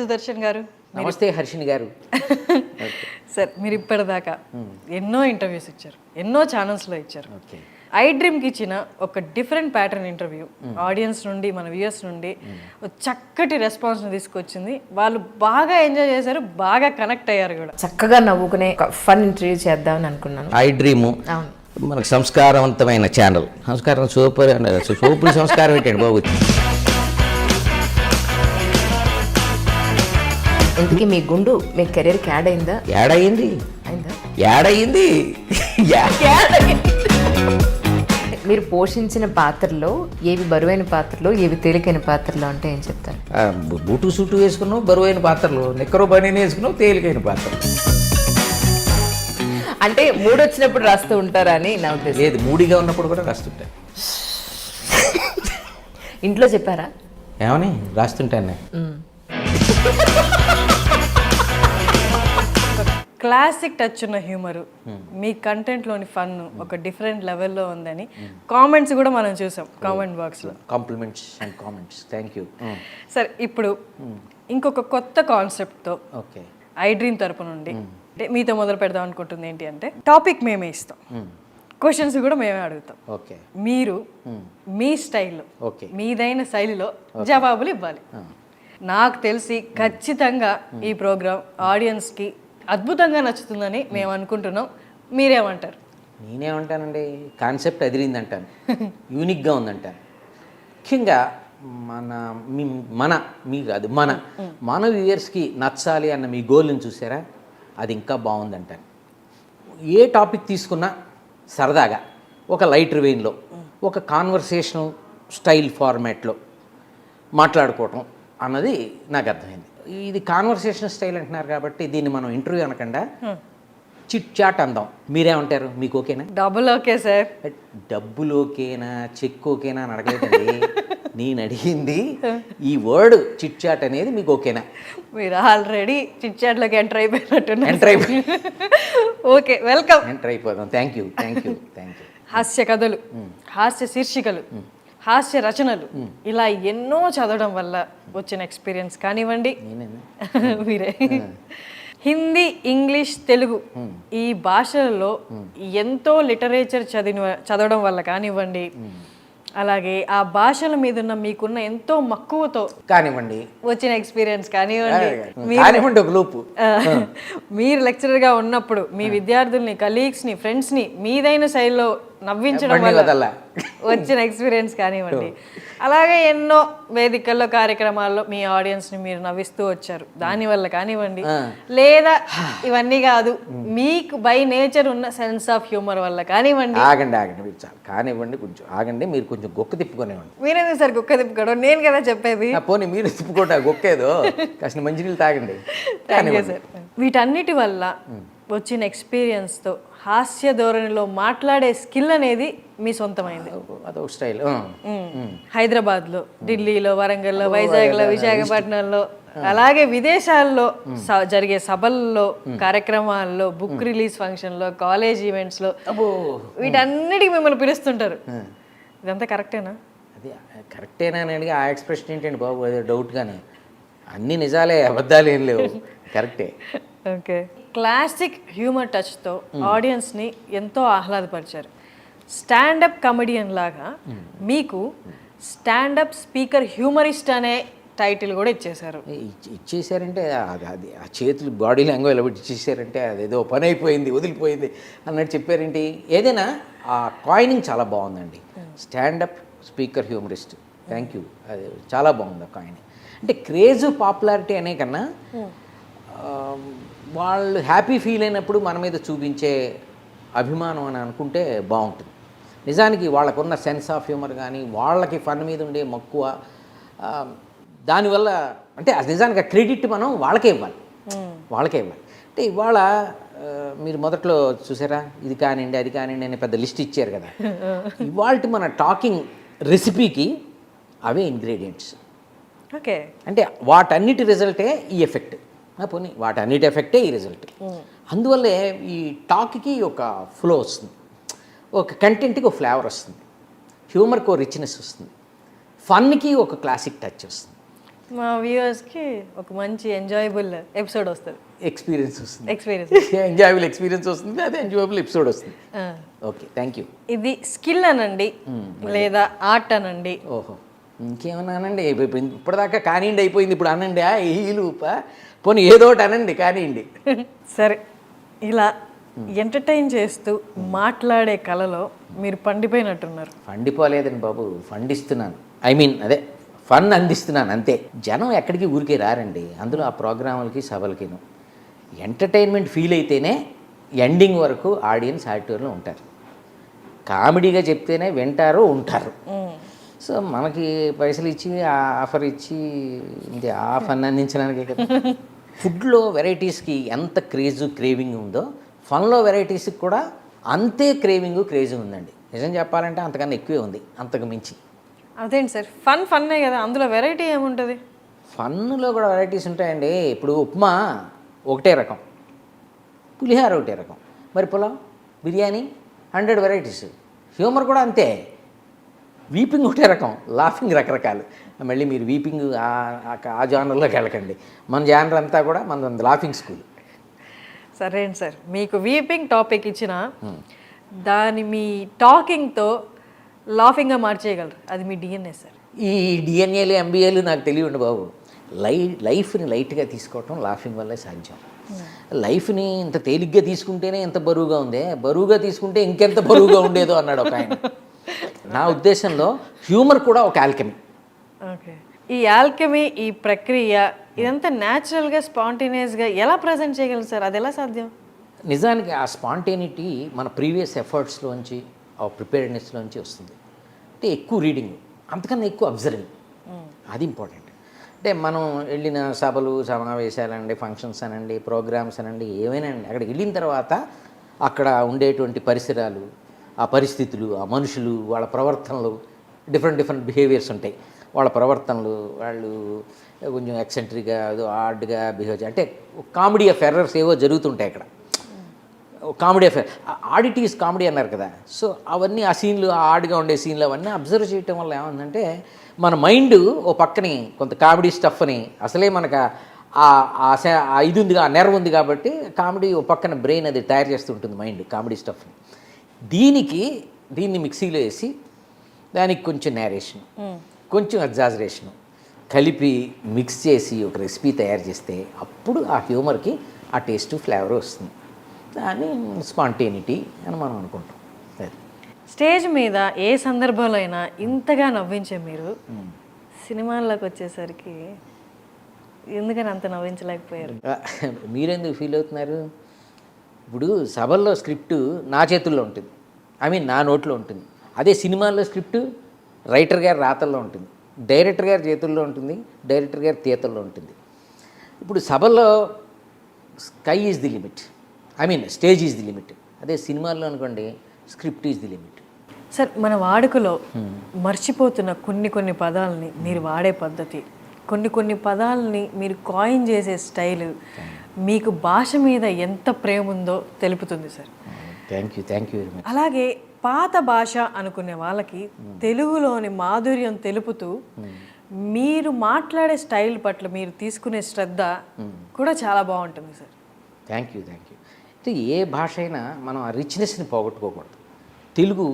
సుదర్శన్ గారు. నమస్తే హర్షిని గారు. సార్ మీరు ఇప్పటిదాకా ఎన్నో ఇంటర్వ్యూస్ ఇచ్చారు, ఎన్నో ఛానల్స్లో ఇచ్చారు. ఓకే. ఐ డ్రీమ్కి ఇచ్చిన ఒక డిఫరెంట్ ప్యాటర్న్ ఇంటర్వ్యూ ఆడియన్స్ నుండి, మన వ్యూయర్స్ నుండి ఒక చక్కటి రెస్పాన్స్ని తీసుకొచ్చింది. వాళ్ళు బాగా ఎంజాయ్ చేశారు, బాగా కనెక్ట్ అయ్యారు కూడా. చక్కగా నవ్వుకునే ఫన్ ఇంటర్వ్యూ చేద్దామని అనుకున్నాను. ఐ డ్రీము మనకు సంస్కారవంతమైన ఛానల్. సంస్కారం సూపర్ సూపర్ సంస్కారం ఏంటండి బాబు. ఇంతకీ మీ గుండు మీ కెరీర్కి యాడ్ అయిందా? యాడ్ అయ్యింది. మీరు పోషించిన పాత్రలో ఏవి బరువైన పాత్రలో, ఏవి తేలికైన పాత్రలో అంటే ఏం చెప్తారు? బూటు సూటు వేసుకున్నావు బరువైన పాత్రలు, నిక్కరో బనీని వేసుకున్నావు తేలికైన పాత్రలు. అంటే మూడు వచ్చినప్పుడు రాస్తూ ఉంటారా అని నా ఉద్దేశం. లేదు, మూడిగా ఉన్నప్పుడు కూడా రాస్తుంటా. ఇంట్లో చెప్పారా? ఏమని రాస్తుంటాను. క్లాసిక్ టచ్ ఉన్న హ్యూమరు, మీ కంటెంట్లోని ఫన్ ఒక డిఫరెంట్ లెవెల్లో ఉందని కామెంట్స్ కూడా మనం చూసాం కామెంట్ బాక్స్లో. Compliments and comments, thank you. Sir ఇప్పుడు ఇంకొక కొత్త కాన్సెప్ట్తో ఓకే ఐ డ్రీమ్ తరపు నుండి అంటే మీతో మొదలు పెడదాం అనుకుంటుంది ఏంటి అంటే, టాపిక్ మేమే ఇస్తాం, క్వశ్చన్స్ కూడా మేమే అడుగుతాం. ఓకే. మీరు మీ స్టైల్లో, ఓకే, మీదైన శైలిలో జవాబులు ఇవ్వాలి. నాకు తెలిసి ఖచ్చితంగా ఈ ప్రోగ్రామ్ ఆడియన్స్కి అద్భుతంగా నచ్చుతుందని మేము అనుకుంటున్నాం. మీరేమంటారు? నేనేమంటానండి, కాన్సెప్ట్ అదిరింది అంటాను, యూనిక్గా ఉందంటాను. ముఖ్యంగా మన వ్యూయర్స్కి నచ్చాలి అన్న మీ గోల్ని చూసారా, అది ఇంకా బాగుందంటాను. ఏ టాపిక్ తీసుకున్నా సరదాగా ఒక లైట్ వెయిన్లో, ఒక కాన్వర్సేషనల్ స్టైల్ ఫార్మాట్లో మాట్లాడుకోవటం అన్నది నాకు అర్థమైంది. ఇది కాన్వర్సేషన్ స్టైల్ అంటున్నారు కాబట్టి దీన్ని మనం ఇంటర్వ్యూ అనకుండా చిట్ చాట్ అందాం. మీరేమంటారు? మీకు ఓకేనా? Double okay sir. డబ్బులు ఓకేనా, చెక్ ఓకేనా అని అడగలేదండి. నేను అడిగింది ఈ వర్డ్ చిట్ చాట్ అనేది మీకు ఓకేనా? మీరు ఆల్రెడీ చిట్ చాట్లోకి ఎంటర్ అయిపోయినట్టున్నారు. Okay, welcome. ఎంటర్ అయిపోదాం. Thank you. హాస్య కథలు, హాస్య శీర్షికలు, హాస్య రచనలు, ఇలా ఎన్నో చదవడం వల్ల వచ్చిన ఎక్స్పీరియన్స్ కానివ్వండి, మీరే హిందీ, ఇంగ్లీష్, తెలుగు ఈ భాషలలో ఎంతో లిటరేచర్ చదవడం వల్ల కానివ్వండి, అలాగే ఆ భాషల మీద ఉన్న మీకున్న ఎంతో మక్కువతో కానివ్వండి వచ్చిన ఎక్స్పీరియన్స్ కానివ్వండి, మీరు లెక్చరర్గా ఉన్నప్పుడు మీ విద్యార్థుల్ని, కలీగ్స్ని, ఫ్రెండ్స్ని మీదైన శైలిలో నవ్వించడం వల్ల వచ్చిన ఎక్స్పీరియన్స్ కానివ్వండి, అలాగే ఎన్నో వేదికల్లో, కార్యక్రమాల్లో మీ ఆడియన్స్ని మీరు నవ్విస్తూ వచ్చారు దానివల్ల కానివ్వండి, లేదా ఇవన్నీ కాదు మీకు బై నేచర్ ఉన్న సెన్స్ ఆఫ్ హ్యూమర్ వల్ల కానివ్వండి. ఆగండి మీరు చాలు కానివ్వండి, కొంచెం ఆగండి. మీరు కొంచెం గొక్క తిప్పుకొనివ్వండి. మీరేందుకు సార్ గొక్క తిప్పుకోవడం? నేను కదా చెప్పేది. పోనీ మీరు తిప్పుకోట గొక్కేదో కాసిన మంచినీళ్ళు తాగండి. సార్ వీటన్నిటి వల్ల వచ్చిన ఎక్స్పీరియన్స్తో హాస్య ధోరణిలో మాట్లాడే స్కిల్ అనేది మీ సొంతమైంది. అదొక స్టైల్. హైదరాబాద్లో, ఢిల్లీలో, వరంగల్లో, వైజాగ్లో, విశాఖపట్నంలో, అలాగే విదేశాల్లో జరిగే సభల్లో, కార్యక్రమాల్లో, బుక్ రిలీజ్ ఫంక్షన్లో, కాలేజ్ ఈవెంట్స్లో వీటన్నిటికి మిమ్మల్ని పిలుస్తుంటారు. ఇదంతా కరెక్టేనా? అది కరెక్టేనా అని అడిగి ఆ ఎక్స్ప్రెషన్ ఏంటండి బాబు, అదే డౌట్గానే. అన్ని నిజాలే, అబద్ధాలు ఏం లేవు, కరెక్టే. ఓకే. క్లాసిక్ హ్యూమర్ టచ్తో ఆడియన్స్ని ఎంతో ఆహ్లాదపరిచారు. స్టాండప్ కమెడియన్ లాగా మీకు స్టాండప్ స్పీకర్ హ్యూమరిస్ట్ అనే టైటిల్ కూడా ఇచ్చేశారు. ఇచ్చేసారంటే అది ఆ చేతులు బాడీ లాంగ్వేజ్ ఎలా ఇచ్చేసారంటే అదేదో పని అయిపోయింది, వదిలిపోయింది అన్నట్టు చెప్పారేంటి. ఏదైనా ఆ కాయినింగ్ చాలా బాగుందండి, standup speaker humorist. Thank you. అది చాలా బాగుంది ఆ కాయినింగ్. అంటే క్రేజ్, పాపులారిటీ అనే కన్నా వాళ్ళు హ్యాపీ ఫీల్ అయినప్పుడు మన మీద చూపించే అభిమానం అని అనుకుంటే బాగుంటుంది. నిజానికి వాళ్ళకున్న సెన్స్ ఆఫ్ హ్యూమర్ కానీ, వాళ్ళకి ఫన్ మీద ఉండే మక్కువ, దానివల్ల అంటే అది నిజానికి క్రెడిట్ మనం వాళ్ళకే ఇవ్వాలి. అంటే ఇవాళ మీరు మొదట్లో చూసారా, ఇది కానివ్వండి, అది కానివ్వండి అని పెద్ద లిస్ట్ ఇచ్చారు కదా. ఇవాళ మన టాకింగ్ రెసిపీకి అవే ఇంగ్రీడియంట్స్. ఓకే. అంటే వాటన్నిటి రిజల్టే ఈ ఎఫెక్ట్. పోనీ వాటన్నిటి ఎఫెక్టే ఈ రిజల్ట్. అందువల్లే ఈ టాక్కి ఒక ఫ్లో వస్తుంది, ఒక కంటెంట్కి ఒక ఫ్లేవర్ వస్తుంది, హ్యూమర్కి ఒక రిచ్నెస్ వస్తుంది, ఫన్కి ఒక క్లాసిక్ టచ్ వస్తుంది. మా వ్యూవర్స్కి ఒక మంచి ఎంజాయబుల్ ఎపిసోడ్ వస్తుంది, ఎక్స్పీరియన్స్ వస్తుంది, ఎంజాయబుల్ ఎక్స్పీరియన్స్ వస్తుంది, అదే ఎంజాయబుల్ ఎపిసోడ్ వస్తుంది. Okay, thank you. ఇది స్కిల్ అనండి లేదా ఆర్ట్ అనండి. ఓహో, ఇంకేమన్నానండి, ఇప్పటిదాకా కానివ్వండి అయిపోయింది, ఇప్పుడు అనండి ఈలు పోనీ ఏదో ఒకటి అనండి కానివ్వండి. సరే, ఇలా ఎంటర్టైన్ చేస్తూ మాట్లాడే కళలో మీరు పండిపోయినట్టున్నారు. పండిపోలేదండి బాబు, ఫండిస్తున్నాను. ఐ మీన్ అదే ఫన్ అందిస్తున్నాను అంతే. జనం ఎక్కడికి ఊరికే రారండి, అందులో ఆ ప్రోగ్రాములకి సభలకిను. ఎంటర్టైన్మెంట్ ఫీల్ అయితేనే ఎండింగ్ వరకు ఆడియన్స్ ఆడిటోర్లో ఉంటారు. కామెడీగా చెప్తేనే వింటారు, ఉంటారు. సో మనకి పైసలు ఇచ్చి ఆఫర్ ఇచ్చి ఇది ఆ ఫన్ అందించడానికే కదా. ఫుడ్లో వెరైటీస్కి ఎంత క్రేవింగ్ ఉందో ఫన్లో వెరైటీస్కి కూడా అంతే క్రేజ్ ఉందండి. నిజం చెప్పాలంటే అంతకన్నా ఎక్కువే ఉంది, అంతకు మించి. అదేంటి సార్, ఫన్నే కదా, అందులో వెరైటీ ఏముంటుంది? ఫన్లో కూడా వెరైటీస్ ఉంటాయండి. ఇప్పుడు ఉప్మా ఒకటే రకం, పులిహార ఒకటే రకం, మరి పులావ్, బిర్యానీ 100 వెరైటీస్. హ్యూమర్ కూడా అంతే, వీపింగ్ ఒకటే రకం, లాఫింగ్ రకరకాలు. మళ్ళీ మీరు వీపింగ్ ఆ జానర్లోకి వెళ్ళకండి. మన జానర్ అంతా కూడా మన లాఫింగ్ స్కూల్. సరే అండి సార్, మీకు వీపింగ్ టాపిక్ ఇచ్చిన దాన్ని మీ టాకింగ్తో లాఫింగ్గా మార్చేయగలరు, అది మీ డిఎన్ఏ సార్. ఈ డిఎన్ఏలు ఎంబీఏలు నాకు తెలియండి బాబు. లైఫ్ని లైట్గా తీసుకోవటం లాఫింగ్ వల్లే సాధ్యం. లైఫ్ని ఇంత తేలిగ్గా తీసుకుంటేనే ఎంత బరువుగా ఉందే, బరువుగా తీసుకుంటే ఇంకెంత బరువుగా ఉండేదో అన్నాడు ఒక ఆయన. నా ఉద్దేశంలో హ్యూమర్ కూడా ఒక ఆల్కెమీ. ఓకే, ఈ ఆల్కెమీ, ఈ ప్రక్రియ ఇదంతా న్యాచురల్గా స్పాంటేనియస్గా ఎలా ప్రజెంట్ చేయగలరు సార్? అది ఎలా సాధ్యం? నిజానికి ఆ స్పాంటేనిటీ మన ప్రీవియస్ ఎఫర్ట్స్లోంచి, ఆ ప్రిపేర్డ్నెస్లోంచి వస్తుంది. అంటే ఎక్కువ రీడింగ్, అంతకన్నా ఎక్కువ అబ్జర్వింగ్, అది ఇంపార్టెంట్. అంటే మనం వెళ్ళిన సభలు, సమావేశాలండి, ఫంక్షన్స్ అనండి, ప్రోగ్రామ్స్ అనండి, ఏమైనా అండి, అక్కడికి వెళ్ళిన తర్వాత అక్కడ ఉండేటువంటి పరిసరాలు, ఆ పరిస్థితులు, ఆ మనుషులు, వాళ్ళ ప్రవర్తనలు, డిఫరెంట్ బిహేవియర్స్ ఉంటాయి. వాళ్ళ ప్రవర్తనలు, వాళ్ళు కొంచెం ఎక్సెంట్రిక్గా ఆడ్గా బిహేవ్ చేయాలి, అంటే కామెడీ ఆఫ్ ఎర్రర్స్ ఏవో జరుగుతుంటాయి అక్కడ. కామెడీ ఆఫ్ ఆడిటీస్ కామెడీ అన్నారు కదా. సో అవన్నీ ఆ సీన్లు, ఆ ఆడ్గా ఉండే సీన్లు అవన్నీ అబ్జర్వ్ చేయటం వల్ల ఏమందంటే మన మైండ్ ఓ పక్కని కొంత కామెడీ స్టఫ్ని, అసలే మనకు ఇది ఉంది, ఆ నెర్వ్ ఉంది కాబట్టి కామెడీ ఓ పక్కన బ్రెయిన్ అది తయారు చేస్తుంటుంది మైండ్ కామెడీ స్టఫ్ని. దీన్ని మిక్సీలో వేసి దానికి కొంచెం నేరేషన్, కొంచెం ఎగ్జాజరేషను కలిపి మిక్స్ చేసి ఒక రెసిపీ తయారు చేస్తే అప్పుడు ఆ హ్యూమర్కి ఆ టేస్ట్, ఫ్లేవర్ వస్తుంది. దాన్ని స్పాంటేనిటీ అని మనం అనుకుంటాం. స్టేజ్ మీద ఏ సందర్భంలో అయినా ఇంతగా నవ్వించే మీరు సినిమాల్లోకి వచ్చేసరికి ఎందుకని అంత నవ్వించలేకపోయారు? మీరెందుకు ఫీల్ అవుతున్నారు? ఇప్పుడు సభల్లో స్క్రిప్టు నా చేతుల్లో ఉంటుంది, నా నోట్లో ఉంటుంది. అదే సినిమాల్లో స్క్రిప్టు రైటర్ గారి రాతల్లో ఉంటుంది, డైరెక్టర్ గారి చేతుల్లో ఉంటుంది, డైరెక్టర్ గారి తీతల్లో ఉంటుంది. ఇప్పుడు సభల్లో sky is the limit, stage is the limit. అదే సినిమాల్లో అనుకోండి, script is the limit. Sir, మన వాడుకలో మర్చిపోతున్న కొన్ని పదాలని మీరు వాడే పద్ధతి, కొన్ని పదాలని మీరు కాయిన్ చేసే స్టైలు మీకు భాష మీద ఎంత ప్రేమ ఉందో తెలుపుతుంది sir. Thank you very much. అలాగే పాత భాష అనుకునే వాళ్ళకి తెలుగులోని మాధుర్యం తెలుపుతూ మీరు మాట్లాడే స్టైల్ పట్ల మీరు తీసుకునే శ్రద్ధ కూడా చాలా బాగుంటుంది సార్. Thank you. అంటే ఏ భాష అయినా మనం ఆ రిచ్నెస్ని పోగొట్టుకోకూడదు. తెలుగు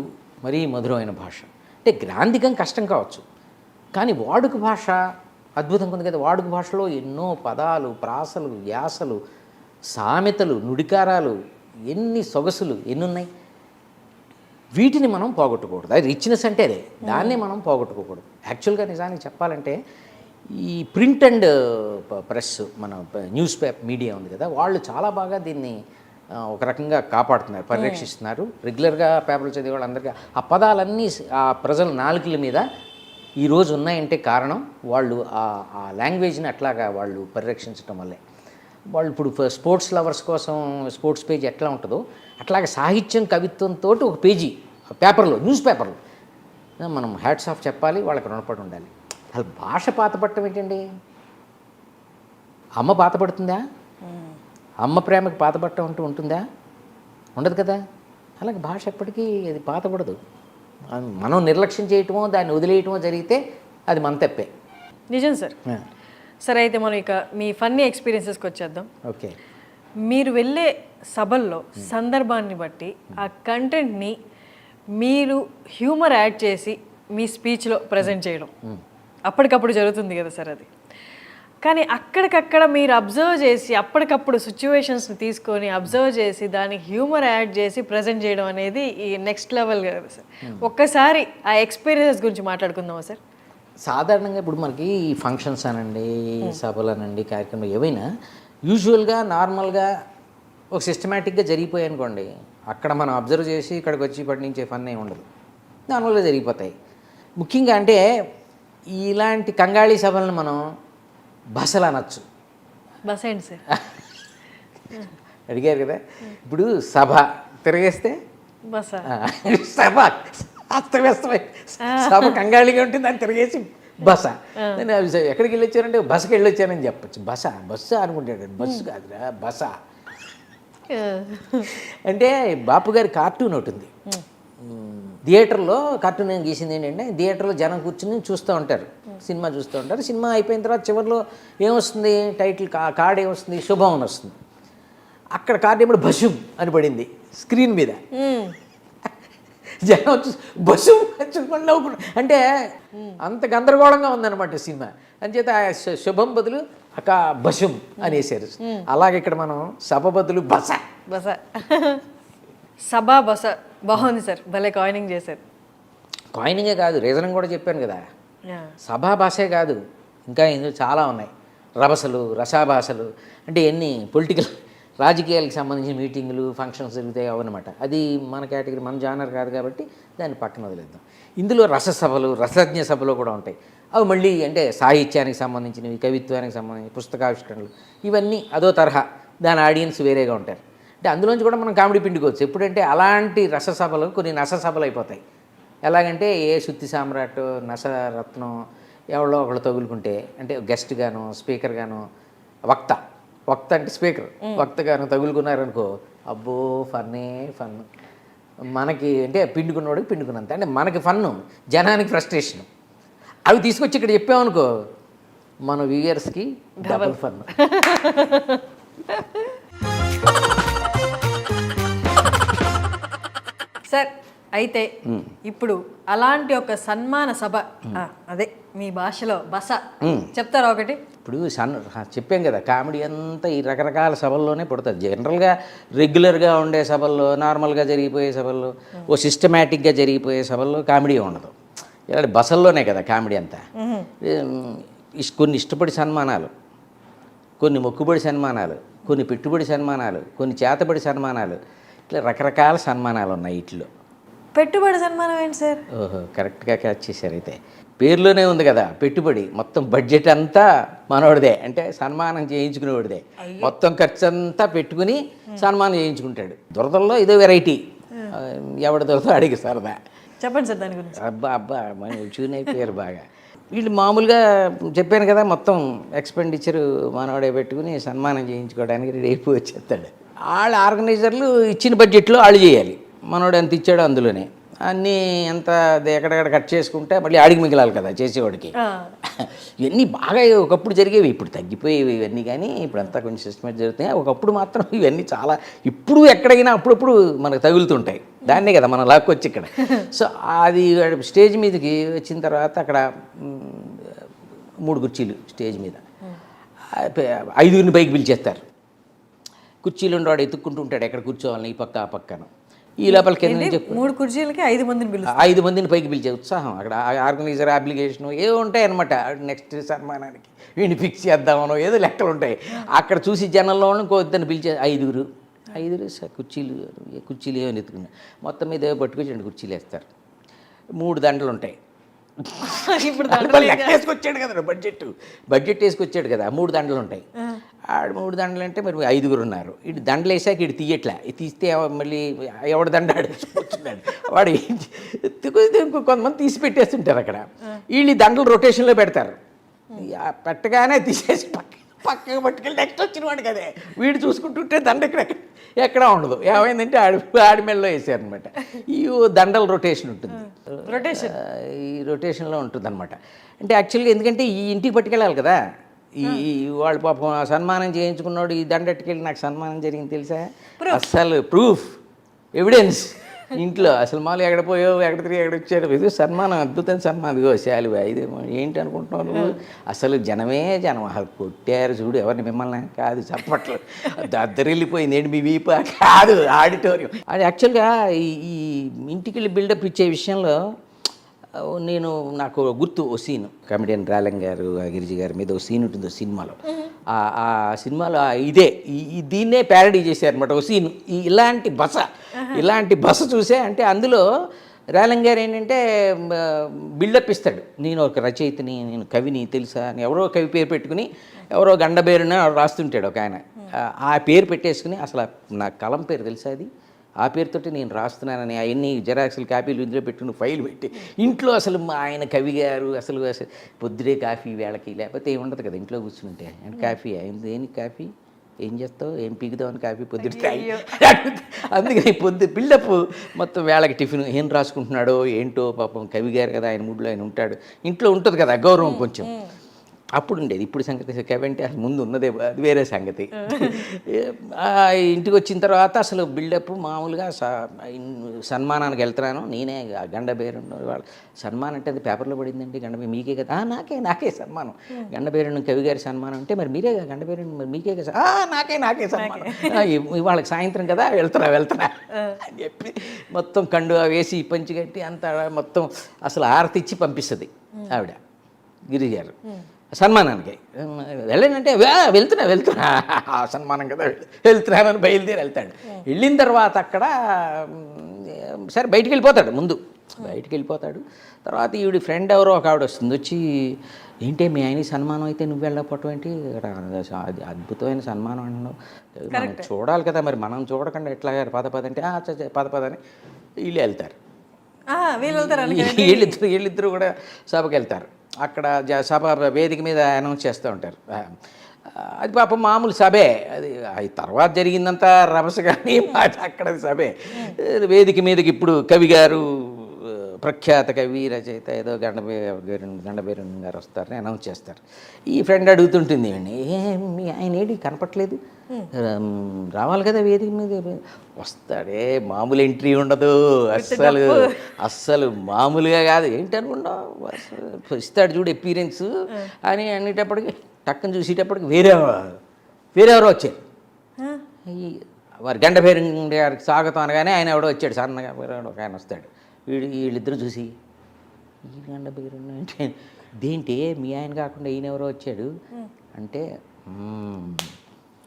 మరీ మధురమైన భాష. అంటే గ్రాంధికం కష్టం కావచ్చు, కానీ వాడుక భాష అద్భుతంగా ఉంది కదా. వాడుక భాషలో ఎన్నో పదాలు, ప్రాసలు, యాసలు, సామెతలు, నుడికారాలు, ఎన్ని సొగసులు ఎన్నున్నాయి. వీటిని మనం పోగొట్టకూడదు. అది రిచ్నెస్ అంటే అదే, దాన్నే మనం పోగొట్టుకోకూడదు. యాక్చువల్గా నిజానికి చెప్పాలంటే ఈ ప్రింట్ అండ్ ప్రెస్, మన న్యూస్ పేపర్ మీడియా ఉంది కదా, వాళ్ళు చాలా బాగా దీన్ని ఒక రకంగా కాపాడుతున్నారు, పరిరక్షిస్తున్నారు. రెగ్యులర్గా పేపర్లు చదివే వాళ్ళందరికీ ఆ పదాలన్నీ ఆ ప్రజల నాలుకల మీద ఈరోజు ఉన్నాయంటే కారణం వాళ్ళు ఆ లాంగ్వేజ్ని అట్లాగా వాళ్ళు పరిరక్షించడం వల్లే. వాళ్ళు ఇప్పుడు స్పోర్ట్స్ లవర్స్ కోసం స్పోర్ట్స్ పేజ్ ఎట్లా ఉంటుందో అట్లాగే సాహిత్యం, కవిత్వంతో ఒక పేజీ పేపర్లో, న్యూస్ పేపర్లో మనం హ్యాట్స్ ఆఫ్ చెప్పాలి, వాళ్ళకి రుణపడి ఉండాలి. అసలు భాష పాతపడటం ఏంటండి? అమ్మ పాతపడుతుందా? అమ్మ ప్రేమకి పాతపడటం అంటూ ఉంటుందా? ఉండదు కదా. అలాగే భాష ఎప్పటికీ అది పాతపడదు. మనం నిర్లక్ష్యం చేయటమో దాన్ని వదిలేయటమో జరిగితే అది మన తప్పే. నిజం సార్. సరే అయితే మనం ఇక మీ ఫన్నీ ఎక్స్పీరియన్సెస్కి వచ్చేద్దాం. ఓకే. మీరు వెళ్ళే సభల్లో సందర్భాన్ని బట్టి ఆ కంటెంట్ని మీరు హ్యూమర్ యాడ్ చేసి మీ స్పీచ్లో ప్రజెంట్ చేయడం అప్పటికప్పుడు జరుగుతుంది కదా సార్ అది. కానీ అక్కడికక్కడ మీరు అబ్జర్వ్ చేసి అప్పటికప్పుడు సిచ్యువేషన్స్ని తీసుకొని అబ్జర్వ్ చేసి దానికి హ్యూమర్ యాడ్ చేసి ప్రజెంట్ చేయడం అనేది ఈ నెక్స్ట్ లెవెల్ కదా సార్. ఒక్కసారి ఆ ఎక్స్పీరియన్సెస్ గురించి మాట్లాడుకుందామా సార్? సాధారణంగా ఇప్పుడు మనకి ఈ ఫంక్షన్స్ అనండి, సభలు అనండి, కార్యక్రమం ఏవైనా యూజువల్గా నార్మల్గా ఒక సిస్టమేటిక్గా జరిగిపోయాయి అనుకోండి, అక్కడ మనం అబ్జర్వ్ చేసి ఇక్కడికి వచ్చి పట్టించే ఫన్ ఏమి ఉండదు, నార్మల్గా జరిగిపోతాయి. ముఖ్యంగా అంటే ఇలాంటి కంగాళీ సభలను మనం బసలు అనొచ్చు. బస్ ఏంటి సార్? అడిగారు కదా, ఇప్పుడు సభ తిరగేస్తే బస్ సభ అస్తవ్యస్తమై సభ కంగాళిగా ఉంటుంది, దాన్ని తిరిగేసి బస. నేను ఎక్కడికి వెళ్ళి వచ్చానంటే బస్కి వెళ్ళి వచ్చానని చెప్పచ్చు. బస్సు అనుకుంటాడు, బస్సు కాదురా బస. అంటే బాపు గారి కార్టూన్ ఒకటి ఉంది థియేటర్లో. కార్టూన్ ఏం గీసింది ఏంటంటే, థియేటర్లో జనం కూర్చుని చూస్తూ ఉంటారు, సినిమా చూస్తూ ఉంటారు. సినిమా అయిపోయిన తర్వాత చివరిలో ఏమొస్తుంది, టైటిల్ కార్డ్ ఏమొస్తుంది, శుభం అని వస్తుంది. అక్కడ కార్డు ఏమిటి బస్సు అని పడింది స్క్రీన్ మీద. జనం వచ్చి బస్సు అంటే అంత గందరగోళంగా ఉందన్నమాట సినిమా. అంచేత శుభం బదులు అక్క బసుం అనేసారు. అలాగే ఇక్కడ మనం సభ బదులు బస. సభ బస బాగుంది సార్, భలే కాయినింగ్ చేశారు. కాయినింగే కాదు, రీజనింగ్ కూడా చెప్పాను కదా. సభా భాషే కాదు, ఇంకా ఇందులో చాలా ఉన్నాయి. రభసలు, రసాభాషలు అంటే ఎన్ని పొలిటికల్ రాజకీయాలకు సంబంధించిన మీటింగులు, ఫంక్షన్స్ జరుగుతాయి అవన్నమాట. అది మన కేటగిరీ, మన జానర్ కాదు కాబట్టి దాన్ని పక్కన వదిలేద్దాం. ఇందులో రససభలు, రసజ్ఞ సభలు కూడా ఉంటాయి. అవి మళ్ళీ అంటే సాహిత్యానికి సంబంధించినవి, కవిత్వానికి సంబంధించిన పుస్తకావిష్కరణలు, ఇవన్నీ అదో తరహా, దాని ఆడియన్స్ వేరేగా ఉంటారు. అంటే అందులోంచి కూడా మనం కామెడీ పిండుకోవచ్చు. ఎప్పుడంటే అలాంటి రససభలు కొన్ని నససభలు అయిపోతాయి. ఎలాగంటే ఏ శుద్ధి సామ్రాట్, నసరత్నం ఎవరో ఒకళ్ళు తగులుకుంటే, అంటే గెస్ట్ గాను, స్పీకర్ గాను, వక్త అంటే స్పీకర్, వక్త గాను తగులుకున్నారనుకో, అబ్బో ఫన్. మనకి అంటే పిండుకున్నవాడికి పిండుకున్నంత, అంటే మనకి ఫన్ను, జనానికి ఫ్రస్ట్రేషన్. అవి తీసుకొచ్చి ఇక్కడ చెప్పామనుకో, మన వ్యూయర్స్కి డబుల్ ఫన్. సార్ అయితే ఇప్పుడు అలాంటి ఒక సన్మాన సభ, అదే మీ భాషలో బస చెప్తారా ఒకటి? ఇప్పుడు చెప్పాం కదా, కామెడీ అంతా ఈ రకరకాల సభల్లోనే పుడుతుంది. జనరల్గా రెగ్యులర్గా ఉండే సభల్లో, నార్మల్గా జరిగిపోయే సభల్లో, ఓ సిస్టమేటిక్గా జరిగిపోయే సభల్లో కామెడీ ఉండదు. ఇలాంటి బసల్లోనే కదా కామెడీ అంతా. కొన్ని ఇష్టపడి సన్మానాలు, కొన్ని మొక్కుబడి సన్మానాలు, కొన్ని పెట్టుబడి సన్మానాలు, కొన్ని చేతబడి సన్మానాలు, ఇట్లా రకరకాల సన్మానాలు ఉన్నాయి. వీటిలో పెట్టుబడి సన్మానం ఏంటి సార్? ఓహో, కరెక్ట్గా క్యాచ్ చేశారు. అయితే పేర్లోనే ఉంది కదా పెట్టుబడి. మొత్తం బడ్జెట్ అంతా మనోడిదే, అంటే సన్మానం చేయించుకునేవాడిదే. మొత్తం ఖర్చు అంతా పెట్టుకుని సన్మానం చేయించుకుంటాడు. దురదల్లో ఇదో వెరైటీ, ఎవడి దురదో అడిగి సరదా. చెప్పండి సార్ దాని గురించి. అబ్బా మన చూనైపోయారు బాగా. వీళ్ళు మామూలుగా చెప్పాను కదా, మొత్తం ఎక్స్పెండిచర్ మనోడే పెట్టుకుని సన్మానం చేయించుకోవడానికి రేపు వచ్చేస్తాడు. వాళ్ళ ఆర్గనైజర్లు ఇచ్చిన బడ్జెట్లో వాళ్ళు చేయాలి. మనోడు ఎంత ఇచ్చాడో అందులోనే అన్నీ ఎంత ఎక్కడెక్కడ కట్ చేసుకుంటే మళ్ళీ ఆడికి మిగిలాలి కదా చేసేవాడికి. ఇవన్నీ బాగా ఒకప్పుడు జరిగేవి, ఇప్పుడు తగ్గిపోయేవి ఇవన్నీ. కానీ ఇప్పుడు అంతా కొంచెం సిస్టమేటిక్ జరుగుతాయి. ఒకప్పుడు మాత్రం ఇవన్నీ చాలా, ఇప్పుడు ఎక్కడైనా అప్పుడప్పుడు మనకు తగులుతుంటాయి. దాన్నే కదా మనం లాక్కొచ్చి ఇక్కడ. సో అది స్టేజ్ మీదకి వచ్చిన తర్వాత అక్కడ 3 కుర్చీలు స్టేజ్ మీద, 5గురిని పైకి పిలిచేస్తారు. కుర్చీలు ఉండేవాడు ఎత్తుక్కుంటూ ఉంటాడు ఎక్కడ కూర్చోవాలని, ఈ పక్క ఆ పక్కన. ఈ లోపల కింద 3 కుర్చీలకి 5 మందిని పిలుస్తారు. 5 మందిని పైకి పిలిచే ఉత్సాహం అక్కడ. ఆర్గనైజర్ అప్లికేషన్ ఏవో ఉంటాయి అనమాట. నెక్స్ట్ సన్మానానికి వీడిని ఫిక్స్ చేద్దామనో ఏదో లెక్కలు ఉంటాయి. అక్కడ చూసి జనంలో ఇంకొద్దని పిలిచే 5 కుర్చీలు ఏమని ఎత్తుకున్నాయి. మొత్తం మీద ఏవో పట్టుకొచ్చి 2 కుర్చీలు వేస్తారు. 3 దండలు ఉంటాయి. ఇప్పుడు వేసుకొచ్చాడు కదా బడ్జెట్ వేసుకొచ్చాడు కదా, 3 దండలు ఉంటాయి. 3 దండలు అంటే మరి 5గురు ఉన్నారు. ఇటు దండలు వేసాక ఇటు తీయట్లే, తీస్తే మళ్ళీ ఎవడు దండ ఆడేసుకొచ్చున్నాడు వాడు. కొంతమంది తీసి పెట్టేస్తుంటారు అక్కడ. వీళ్ళు దండలు రొటేషన్లో పెడతారు. పెట్టగానే తీసేసి పక్కకు పట్టుకెళ్ళి నెక్స్ట్ వచ్చిన వాడు కదే వీడు చూసుకుంటుంటే దండ ఎక్కడ ఉండదు. ఏమైందంటే ఆడి మెడలో వేసారనమాట. ఈ దండల రొటేషన్ ఉంటుంది. ఈ రొటేషన్లో ఉంటుంది అనమాట. అంటే యాక్చువల్గా ఎందుకంటే ఈ ఇంటికి పట్టుకెళ్ళాలి కదా, వాళ్ళు పాపం సన్మానం చేయించుకున్నాడు, ఈ దండట్టుకెళ్ళి నాకు సన్మానం జరిగింది తెలుసా? అసలు ప్రూఫ్, ఎవిడెన్స్ ఇంట్లో. అసలు మాలు ఎక్కడ పోయావు, ఎక్కడ తిరిగి ఎక్కడ వచ్చాడు, ఇది సన్మానం, అద్భుతమైన సన్మానం, ఇదిగో శాలువ, ఇదేమో ఏంటి అనుకుంటున్నావు నువ్వు? అసలు జనమే జనం, అసలు కొట్టారు చూడు ఎవరిని, మిమ్మల్ని కాదు, చప్పట్లు దద్దరిల్లిపోయింది. ఏంటి మీ వీప కాదు, ఆడిటోరియం. అది యాక్చువల్గా ఈ ఇంటికి వెళ్ళి బిల్డప్ ఇచ్చే విషయంలో నాకు గుర్తు ఓ సీన్, కమెడియన్ రాలంగ్ గారు, గిరిజి గారి మీద ఓ సీన్ ఉంటుంది సినిమాలో. ఆ సినిమాలో దీన్నే ప్యారడీ చేశారు అనమాట ఓ సీన్. ఇలాంటి బస చూసే, అంటే అందులో రాలంగ్ గారు ఏంటంటే బిల్డప్ ఇస్తాడు, నేను ఒక రచయితని, నేను కవిని తెలుసా అని. ఎవరో కవి పేరు పెట్టుకుని ఎవరో గండబేరున రాస్తుంటాడు ఒక ఆయన. ఆ పేరు పెట్టేసుకుని, అసలు నా కలం పేరు తెలుసా అది, ఆ పేరుతోటి నేను రాస్తున్నానని అవన్నీ జెరాక్స్లు కాపీలు ఇందులో పెట్టుకుని ఫైల్ పెట్టి ఇంట్లో, అసలు ఆయన కవి గారు అసలు పొద్దుడే కాఫీ వేళకి, లేకపోతే ఏముండదు కదా ఇంట్లో కూర్చుంటే, అంటే కాఫీ దేనికి కాఫీ, ఏం చేస్తావు, ఏం పీకుతావు అని కాఫీ పొద్దుట తాగి. అందుకని బిల్డప్ మొత్తం వేళకి టిఫిన్ ఏం రాసుకుంటున్నాడో ఏంటో, పాపం కవి గారు కదా, ఆయన మూడ్లో ఆయన ఉంటాడు, ఇంట్లో ఉంటుంది కదా గౌరవం కొంచెం. అప్పుడు ఉండేది, ఇప్పుడు సంగతి కవంటే అసలు ముందు ఉన్నదే, అది వేరే సంగతి. ఇంటికి వచ్చిన తర్వాత అసలు బిల్డప్ మామూలుగా సన్మానానికి వెళ్తున్నాను, నేనే గండబేరు వాళ్ళు సన్మానం అంటే అది పేపర్లో పడిందండి, గండబేరు మీకే కదా, నాకే సన్మానం, గండబేరు కవి గారి సన్మానం అంటే మరి మీరే గండబేరు మరి మీకే కదా, నాకే సన్మానం, వాళ్ళకి సాయంత్రం కదా వెళ్తున్నా అని చెప్పి మొత్తం కండు వేసి పంచి కట్టి అంతా మొత్తం అసలు ఆరతి ఇచ్చి పంపిస్తుంది ఆవిడ గిరి గారు సన్మానానికి. వెళ్ళానంటే వెళ్తున్నా సన్మానం కదా వెళ్తున్నానని బయలుదేరి వెళ్తాడు. వెళ్ళిన తర్వాత అక్కడ సరే బయటికి వెళ్ళిపోతాడు. తర్వాత ఈవిడ ఫ్రెండ్ ఎవరో ఒక ఆవిడ వస్తుంది, వచ్చి ఏంటి మీ ఆయన సన్మానం అయితే నువ్వు వెళ్ళకపోవటం ఏంటి, అది అద్భుతమైన సన్మానం అంటున్నావు, మనం చూడాలి కదా, మరి మనం చూడకుండా ఎట్లా పద అంటే పద అని వీళ్ళు వెళ్తారు. వీళ్ళిద్దరు కూడా సభకి వెళ్తారు. అక్కడ సభ వేదిక మీద అనౌన్స్ చేస్తూ ఉంటారు. అది పాపం మామూలు సభే, అది తర్వాత జరిగిందంతా రభస, కానీ అక్కడ సభే. వేదిక మీదకి ఇప్పుడు కవి గారు, ప్రఖ్యాత కవి రచయిత ఏదో గండబేరు గారు వస్తారని అనౌన్స్ చేస్తారు. ఈ ఫ్రెండ్ అడుగుతుంటుంది, మీ ఆయన ఏడి కనపట్లేదు, రావాలి కదా వేదిక మీద. వస్తాడే, మామూలు ఎంట్రీ ఉండదు, అస్సలు మామూలుగా కాదు. ఏంటి అనుకున్నావు, ఇస్తాడు చూడు ఎపీరియన్స్ అని అనేటప్పటికి టక్కని చూసేటప్పటికి వేరెవరో వచ్చారు. వారి గండబేరు గారికి స్వాగతం అనగానే ఆయన ఎవడో వచ్చాడు, సన్నగా ఒక ఆయన వస్తాడు. వీళ్ళిద్దరూ చూసి ఈ గండబేరు అంటే దేంటి మీ ఆయన కాకుండా ఈయన ఎవరో వచ్చాడు అంటే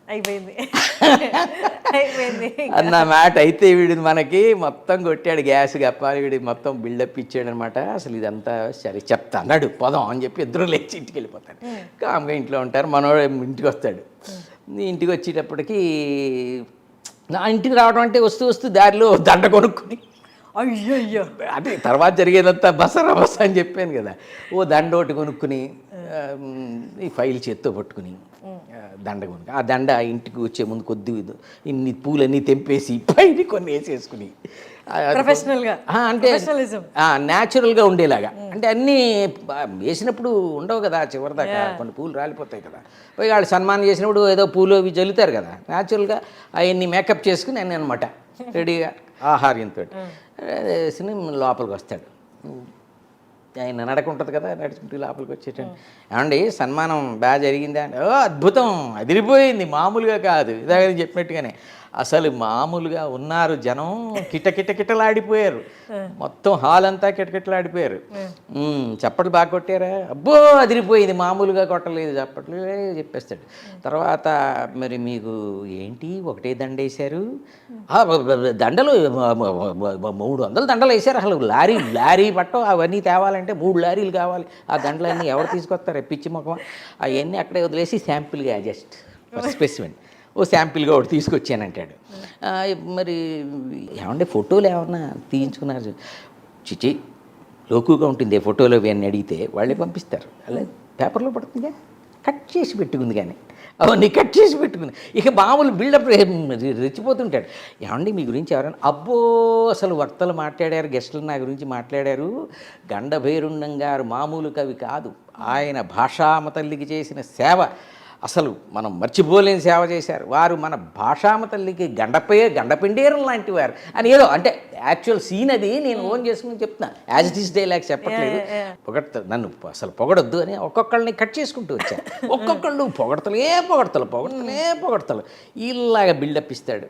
అయిపోయింది అన్న మాట. అయితే వీడు మనకి మొత్తం కొట్టాడు, గ్యాస్ కప్పాలి, వీడి మొత్తం బిల్డప్ ఇచ్చాడు అనమాట. అసలు ఇదంతా సరే చెప్తా అన్నాడు, పోదాం అని చెప్పి ఇద్దరు లేచి ఇంటికి వెళ్ళిపోతాడు. కామ్గా ఇంట్లో ఉంటారు. మనోడు ఇంటికి వస్తాడు. ఇంటికి వచ్చేటప్పటికి నా ఇంటికి రావడం అంటే వస్తూ దారిలో దండ కొనుక్కొని, అయ్యో అదే తర్వాత జరిగేదంతా బస అని చెప్పాను కదా, ఓ దండ ఒకటి కొనుక్కుని ఈ ఫైల్ చేత్తో పట్టుకుని దండ కొనుక్కు, ఆ దండ ఇంటికి వచ్చే ముందు కొద్ది ఇన్ని పూలన్నీ తెంపేసి పైన కొన్ని వేసేసుకుని, అంటే న్యాచురల్గా ఉండేలాగా, అంటే అన్నీ వేసినప్పుడు ఉండవు కదా చివరిదాకా, కొన్ని పూలు రాలిపోతాయి కదా. పోయి వాళ్ళు సన్మానం చేసినప్పుడు ఏదో పూలు అవి జల్లుతారు కదా, న్యాచురల్గా అవన్నీ మేకప్ చేసుకుని అన్నీ అనమాట రెడీగా ఆహార్యంతో లోపలికి వస్తాడు. ఆయన నడకుంటుంది కదా, నడుచుకుంటూ లోపలికి వచ్చేటండి. ఏమండి సన్మానం బాగా జరిగిందా అంటే, అద్భుతం, అదిరిపోయింది, మామూలుగా కాదు, ఇలాగ చెప్పినట్టుగానే అసలు మామూలుగా ఉన్నారు జనం, కిటకిటలాడిపోయారు, మొత్తం హాల్ అంతా కిటకిటలాడిపోయారు. చప్పట్లు బాగా కొట్టారా, అబ్బో అదిరిపోయింది, మామూలుగా కొట్టలేదు, చప్పట్లు చెప్పేస్తాడు. తర్వాత మరి మీకు ఏంటి ఒకటే దండ వేశారు, దండలు 300 దండలు వేశారు, అసలు లారీ పట్టం అవన్నీ తేవాలంటే 3 లారీలు కావాలి, ఆ దండలన్నీ ఎవరు తీసుకొస్తారు పిచ్చి ముఖం, అవన్నీ అక్కడే వదిలేసి శాంపిల్గా జస్ట్ స్పెసిమెన్ ఓ శాంపిల్గా ఒకటి తీసుకొచ్చానంటాడు. మరి ఏమంటే ఫోటోలు ఏమన్నా తీయించుకున్నారు, లోకుగా ఉంటుంది ఫోటోలు అని అడిగితే వాళ్ళే పంపిస్తారు, అలా పేపర్లో పడుతుందిగా కట్ చేసి పెట్టుకుంది కానీ అవన్నీ కట్ చేసి పెట్టుకుంది. ఇక మామూలు బిల్డప్ రెచ్చిపోతుంటాడు. ఏమండి మీ గురించి ఎవరైనా అబ్బో అసలు వక్తలు మాట్లాడారు, గెస్టులు నా గురించి మాట్లాడారు. గండభైరుండం గారు మామూలు కవి కాదు. ఆయన భాషామ తల్లికి చేసిన సేవ అసలు మనం మర్చిపోలేని సేవ చేశారు. వారు మన భాషామ తల్లికి గండపిండేరం లాంటి వారు అని ఏదో అంటే యాక్చువల్ సీన్ అది నేను ఓన్ చేసుకుని చెప్తున్నా. యాజ్ ఇట్ ఈస్ డైలాగ్ చెప్పట్లేదు. నన్ను అసలు పొగడొద్దు అని ఒక్కొక్కళ్ళని కట్ చేసుకుంటూ వచ్చారు. ఒక్కొక్కళ్ళు పొగడతలు ఇలాగ బిల్డప్ ఇస్తాడు.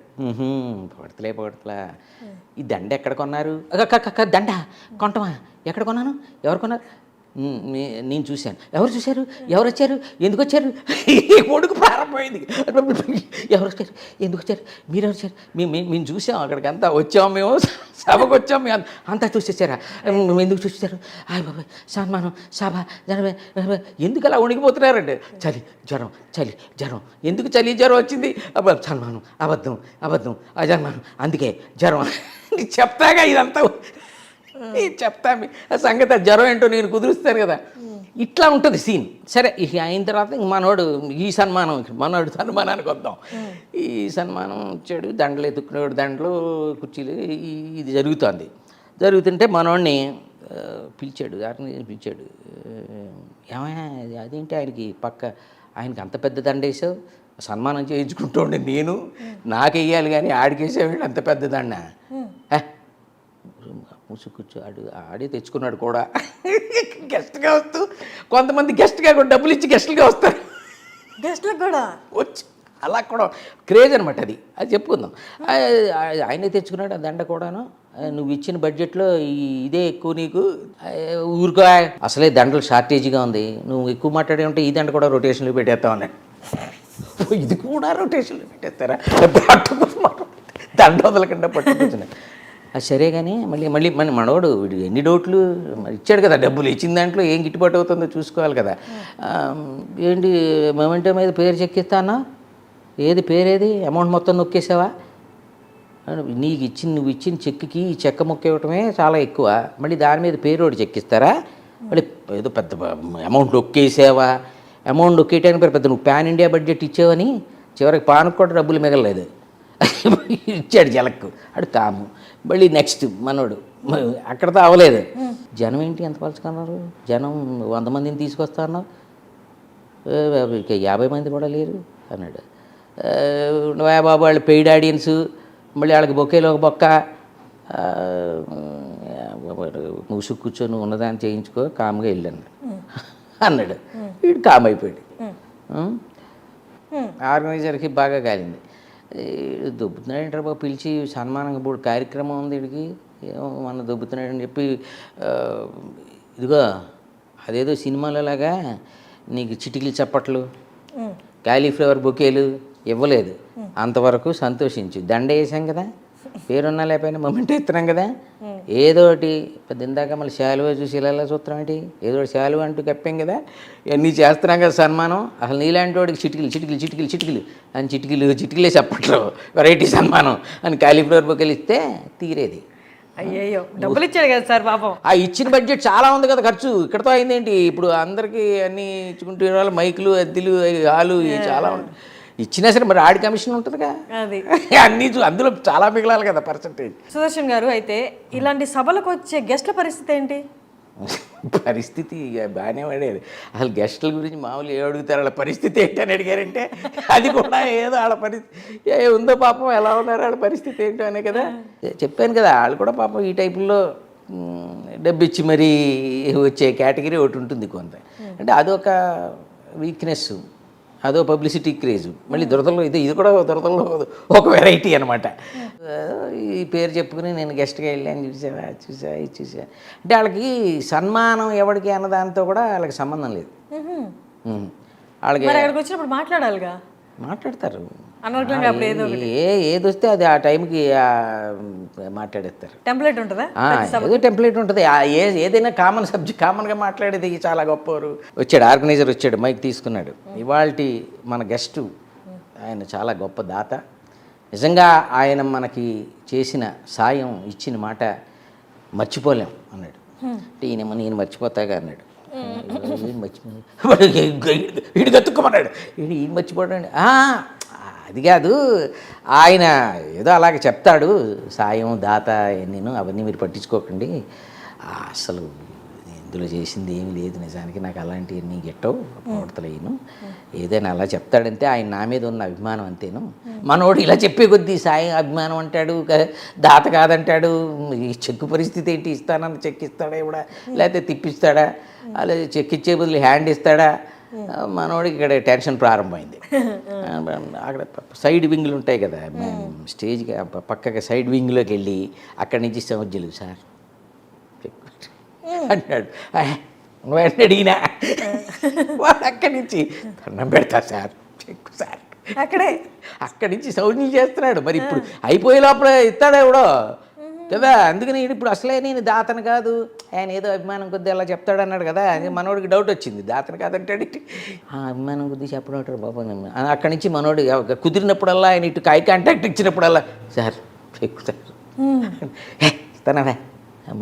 పొగడతలా ఈ దండ ఎక్కడ కొన్నారు? దండ కొంటమా? ఎక్కడ కొన్నాను? ఎవరు కొన్నారు? నేను చూశాను. ఎవరు చూశారు? ఎవరు వచ్చారు? ఎందుకు వచ్చారు? కొడుకు ప్రారంభమైంది. ఎవరు వచ్చారు? ఎందుకు వచ్చారు? మీరు వచ్చారు? మేము చూసాం, అక్కడికి అంతా వచ్చాము, మేము సభకు వచ్చాము, మేము అంతా చూసేసారా? ఎందుకు చూసేసారు? ఆయ్ బాబాయ్ సన్మానం సభ జనమే ఎందుకు అలా వణికిపోతున్నారండి? చలి జ్వరం ఎందుకు చలి జ్వరం వచ్చింది? సన్మానం అబద్ధం అజన్మానం అందుకే జ్వరం చెప్తాగా ఇదంతా చెప్తా ఆ సంగతి. జ్వరం ఏంటో నేను కుదురుస్తాను కదా. ఇట్లా ఉంటుంది సీన్. సరే ఇక అయిన తర్వాత ఇంక మనోడు ఈ సన్మానానికి వద్దాం. ఈ సన్మానం వచ్చాడు, దండలు ఎత్తుక్కునేవాడు, దండలు కుర్చీలు ఇది జరుగుతుంటే మనోడిని పిలిచాడు, పిలిచాడు. ఏమైనా అదేంటి ఆయనకి ఆయనకి అంత పెద్ద దండ వేసావు, సన్మానం చేయించుకుంటూ ఉండే నేను నాకెయ్యాలి కానీ ఆడికేసేవాడు అంత పెద్ద దండ. కూర్చో ఆడే తెచ్చుకున్నాడు కూడా. గెస్ట్గా వస్తూ కొంతమంది గెస్ట్గా కూడా డబ్బులు ఇచ్చి గెస్టులుగా వస్తారు. గెస్ట్లకు కూడా వచ్చి అలా కూడా క్రేజ్ అనమాట. అది చెప్పుకుందాం. ఆయనే తెచ్చుకున్నాడు ఆ దండ కూడాను. నువ్వు ఇచ్చిన బడ్జెట్లో ఇదే ఎక్కువ నీకు, ఊరుకో అసలే దండలు షార్టేజ్గా ఉంది, నువ్వు ఎక్కువ మాట్లాడే ఉంటే ఈ దండ కూడా రొటేషన్లో పెట్టేస్తావు అన్నాడు. ఇది కూడా రొటేషన్లో పెట్టేస్తారా? దండ వదలకుండా పట్టుకొచ్చినాయి. అది సరే కానీ మళ్ళీ మనవాడు వీడు ఎన్ని డౌట్లు ఇచ్చాడు కదా, డబ్బులు ఇచ్చిన దాంట్లో ఏం గిట్టుబాటు అవుతుందో చూసుకోవాలి కదా. ఏంటి మొమెంటో మీద పేరు చెక్కిస్తానా? ఏది పేరేది? అమౌంట్ మొత్తం నొక్కేసావా? నువ్వు ఇచ్చిన చెక్కి ఈ చెక్క మొక్క ఇవ్వటమే చాలా ఎక్కువ, మళ్ళీ దాని మీద పేరు ఒకటి చెక్కిస్తారా? మళ్ళీ ఏదో పెద్ద అమౌంట్ నొక్కేసావా? అమౌంట్ నొక్కేయటానికి పెద్ద నువ్వు పాన్ ఇండియా బడ్జెట్ ఇచ్చావని చివరికి పానకు కూడా డబ్బులు మిగలలేదు. ఇచ్చాడు జలక్కు. అడు కాము. మళ్ళీ నెక్స్ట్ మనోడు అక్కడతో అవ్వలేదు. జనం ఏంటి ఎంత పలుచుకున్నారు? జనం 100 మందిని తీసుకొస్తా అన్నావు, 50 మంది కూడా లేరు అన్నాడు. బాబు వాళ్ళు పెయిడ్ ఆడియన్స్, మళ్ళీ వాళ్ళకి బొకేలో ఒక బొక్క, ముసుగు కూర్చొని ఉన్నదాన్ని చేయించుకో కామ్గా వెళ్ళాను అన్నాడు. వీడు కామ్ అయిపోయాడు. ఆర్గనైజర్కి బాగా కాలింది. దొబ్బుతున్నాడంటారు బాబు, పిలిచి సన్మానం కార్యక్రమం ఉంది వీడికి, ఏమో మన దొబ్బుతున్నాడని చెప్పి ఇదిగో అదేదో సినిమాలలాగా నీకు చిటికలు చప్పట్లు కాలీఫ్లవర్ బొకేలు ఇవ్వలేదు, అంతవరకు సంతోషించు. దండ వేసాం కదా, పేరున్నా లేకపోయినా మొమెంట్ ఎత్తున్నాం కదా, ఏదో ఒకటి పెద్ద ఇందాక మళ్ళీ శాలువ చూసి ఇలా చూస్తున్నాం ఏంటి, ఏదో ఒకటి శాలువ అంటూ కప్పాం కదా, ఇవన్నీ చేస్తున్నాం కదా సన్మానం. అసలు నీలాంటి వాడికి చిటికలు అని చిటికలే చెప్పట్లు వెరైటీ సన్మానం అని కాలీఫ్లవర్ బొకేలు ఇస్తే తీరేది. అయ్యయ్యో డబ్బులు ఇచ్చాడు కదా సార్ పాపం. ఆ ఇచ్చిన బడ్జెట్ చాలా ఉంది కదా ఖర్చు, ఇక్కడతో అయిందేంటి? ఇప్పుడు అందరికీ అన్నీ ఇచ్చుకుంటే మైకులు అద్దెలు హాలు చాలా ఉంటాయి. ఇచ్చినా సరే మరి ఆడి కమిషన్ ఉంటుందిగా, అది అన్నీ అందులో చాలా మిగలాలి కదా పర్సంటేజ్. సుదర్శన్ గారు, అయితే ఇలాంటి సభలకు వచ్చే గెస్ట్ల పరిస్థితి ఏంటి? పరిస్థితి బాగానే పడేది. అసలు గెస్టుల గురించి మామూలు ఏ అడుగుతారు, వాళ్ళ పరిస్థితి ఏంటని అడిగారంటే అది కూడా ఏదో వాళ్ళ పరిస్థితి ఉందో పాపం, ఎలా ఉన్నారు వాళ్ళ పరిస్థితి ఏంటో అనే కదా చెప్పాను కదా. వాళ్ళు కూడా పాపం ఈ టైపుల్లో డబ్బు ఇచ్చి మరీ వచ్చే కేటగిరీ ఒకటి ఉంటుంది కొంత. అంటే అదొక వీక్నెస్, అదో పబ్లిసిటీ క్రేజ్. మళ్ళీ దురదలో ఇది కూడా దురదలో ఒక వెరైటీ అనమాట. ఈ పేరు చెప్పుకుని నేను గెస్ట్గా వెళ్ళాను, చూసా అంటే వాళ్ళకి సన్మానం ఎవరికి అన్నదాంతో కూడా వాళ్ళకి సంబంధం లేదు. వాళ్ళకి అక్కడికి వచ్చినప్పుడు మాట్లాడాలిగా, మాట్లాడతారు, ఏది వస్తే అది ఆ టైంకి మాట్లాడేస్తారు. టెంప్లెట్ ఉంటుందా? ఏదో టెంప్లెట్ ఉంటుంది. ఏదైనా కామన్ సబ్జెక్ట్ కామన్గా మాట్లాడేది చాలా గొప్పవారు. వచ్చాడు ఆర్గనైజర్, వచ్చాడు మైక్ తీసుకున్నాడు. ఇవాల్టి మన గెస్టు ఆయన చాలా గొప్ప దాత. నిజంగా ఆయన మనకి చేసిన సాయం, ఇచ్చిన మాట మర్చిపోలేం అన్నాడు. అంటే ఈయనేమో నేను మర్చిపోతాగా అన్నాడు. ఏం మర్చిపోయాడు వీడు గతుక్కమన్నాడు వీడు ఈయన మర్చిపోయాడు. అది కాదు, ఆయన ఏదో అలాగే చెప్తాడు సాయం దాత నేను అవన్నీ మీరు పట్టించుకోకండి, అసలు ఇందులో చేసింది ఏమీ లేదు, నిజానికి నాకు అలాంటివన్నీ గెట్టవు ప్రవర్తలేను, ఏదైనా అలా చెప్తాడంతే ఆయన నా మీద ఉన్న అభిమానం అంతేను. మనోడు ఇలా చెప్పే కొద్దీ సాయం అభిమానం అంటాడు, దాత కాదంటాడు, ఈ చెక్కు పరిస్థితి ఏంటి, ఇస్తానని చెక్ ఇస్తాడా ఇవిడా, లేకపోతే తిప్పిస్తాడా, అలా చెక్ ఇచ్చే బదులు హ్యాండ్ ఇస్తాడా, మనోడికి ఇక్కడ టెన్షన్ ప్రారంభమైంది. అక్కడ సైడ్ వింగ్లు ఉంటాయి కదా, స్టేజ్కి పక్కకి సైడ్ వింగ్లోకి వెళ్ళి అక్కడి నుంచి సౌజ్యులు సార్ అన్నాడు. వెంటనే అడిగినా వాడు అక్కడి నుంచి దండం పెడతా సార్ చెక్కు సార్ అక్కడి నుంచి సౌజ్ఞలు చేస్తున్నాడు. మరి ఇప్పుడు అయిపోయే లోపల ఇస్తాడా ఎవడో కదా, అందుకని ఇప్పుడు అసలే నేను దాతను కాదు, ఆయన ఏదో అభిమానం కొద్ది అలా చెప్తాడు అన్నాడు కదా, అది మనోడికి డౌట్ వచ్చింది, దాతను కాదంటాడు అభిమానం కొద్ది చెప్పడం బాబా. అక్కడి నుంచి మనోడు కుదిరినప్పుడల్లా ఆయన ఇటు ఐ కాంటాక్ట్ ఇచ్చినప్పుడల్లా సార్ ఎక్కువ సార్ ఇస్తానా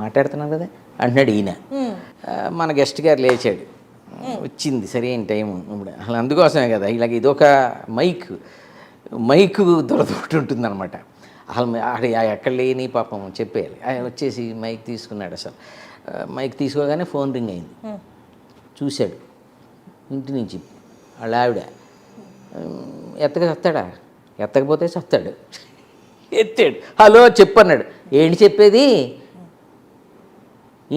మాట్లాడుతున్నాను కదా అంటున్నాడు ఈయన. మన గెస్ట్ గారు లేచాడు, వచ్చింది సరైన టైము ఇప్పుడు అసలు అందుకోసమే కదా ఇలాగ ఇదొక మైక్ దొరదొకటి ఉంటుందన్నమాట. అసలు ఎక్కడ లేని పాపం చెప్పేయాలి. ఆయన వచ్చేసి మైక్ తీసుకున్నాడు. అసలు మైక్ తీసుకోగానే ఫోన్ రింగ్ అయింది, చూశాడు ఇంటి నుంచి వాళ్ళ ఆవిడ. ఎత్తగా ఎత్తకపోతే చస్తాడు. ఎత్తాడు, హలో చెప్పన్నాడు. ఏంటి చెప్పేది,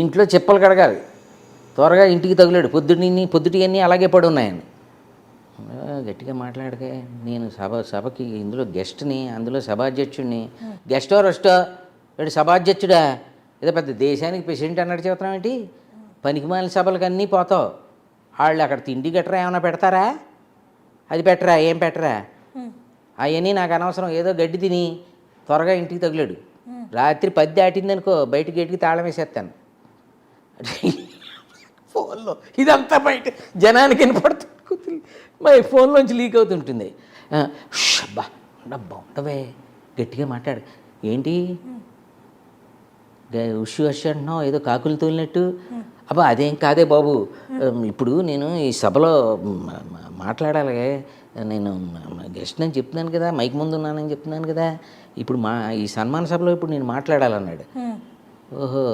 ఇంట్లో చెప్పలు కడగాలి, త్వరగా ఇంటికి తగిలాడు, పొద్దుటి అన్నీ అలాగే పడి ఉన్నాయని. గట్టిగా మాట్లాడకే, నేను సభకి ఇందులో గెస్ట్ని, అందులో సభాధ్యక్షుడిని. గెస్టో రెస్టో వీడు సభాధ్యక్షుడా, ఏదో పెద్ద దేశానికి ప్రెసిడెంట్ అన్నట్టు చెబుతున్నాం ఏంటి, పనికిమాలిన సభలకు అన్నీ పోతావు. వాళ్ళు అక్కడ తిండి గట్రా ఏమైనా పెడతారా, అది పెట్టరా, ఏం పెట్టరా, అవన్నీ నాకు అనవసరం, ఏదో గడ్డి తిని త్వరగా ఇంటికి తగిలాడు. రాత్రి 10 దాటిందనుకో బయట గేటుకి తాళం వేసేస్తాను. ఫోన్లో ఇదంతా బయట జనానికి వినపడుతుంది, మరి ఫోన్లోంచి లీక్ అవుతుంటుంది. అబ్బా డబ్బా ఉండవే, గట్టిగా మాట్లాడు. ఏంటి ఉషు అంటున్నావు, ఏదో కాకులు తోలినట్టు. అబ్బా అదేం కాదే బాబు, ఇప్పుడు నేను ఈ సభలో మాట్లాడాలి, నేను గెస్ట్ అని చెప్తున్నాను కదా, మైక్ ముందు ఉన్నానని చెప్తున్నాను కదా, ఇప్పుడు ఈ సన్మాన సభలో ఇప్పుడు నేను మాట్లాడాలన్నాడు. ఓహో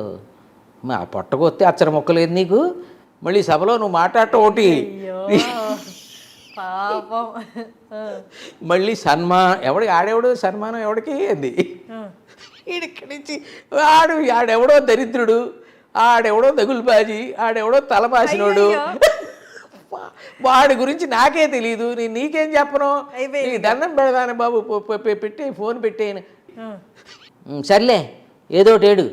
మా పొట్టకొస్తే అచ్చర మొక్కలేదు నీకు, మళ్ళీ సభలో నువ్వు మాట్లాడటం ఒకటి, మళ్ళీ ఆడెవడు సన్మానం ఎవడికి అంది. ఇక్కడి నుంచి ఆడెవడో దరిద్రుడు, ఆడెవడో దగులుబాజీ, ఆడెవడో తలపాసినోడు, వాడి గురించి నాకే తెలియదు, నేను నీకేం చెప్పను, నీకు దండం పెడదాను బాబు, పెట్టే ఫోన్ పెట్టేయను. సర్లే ఏదో ఏడు,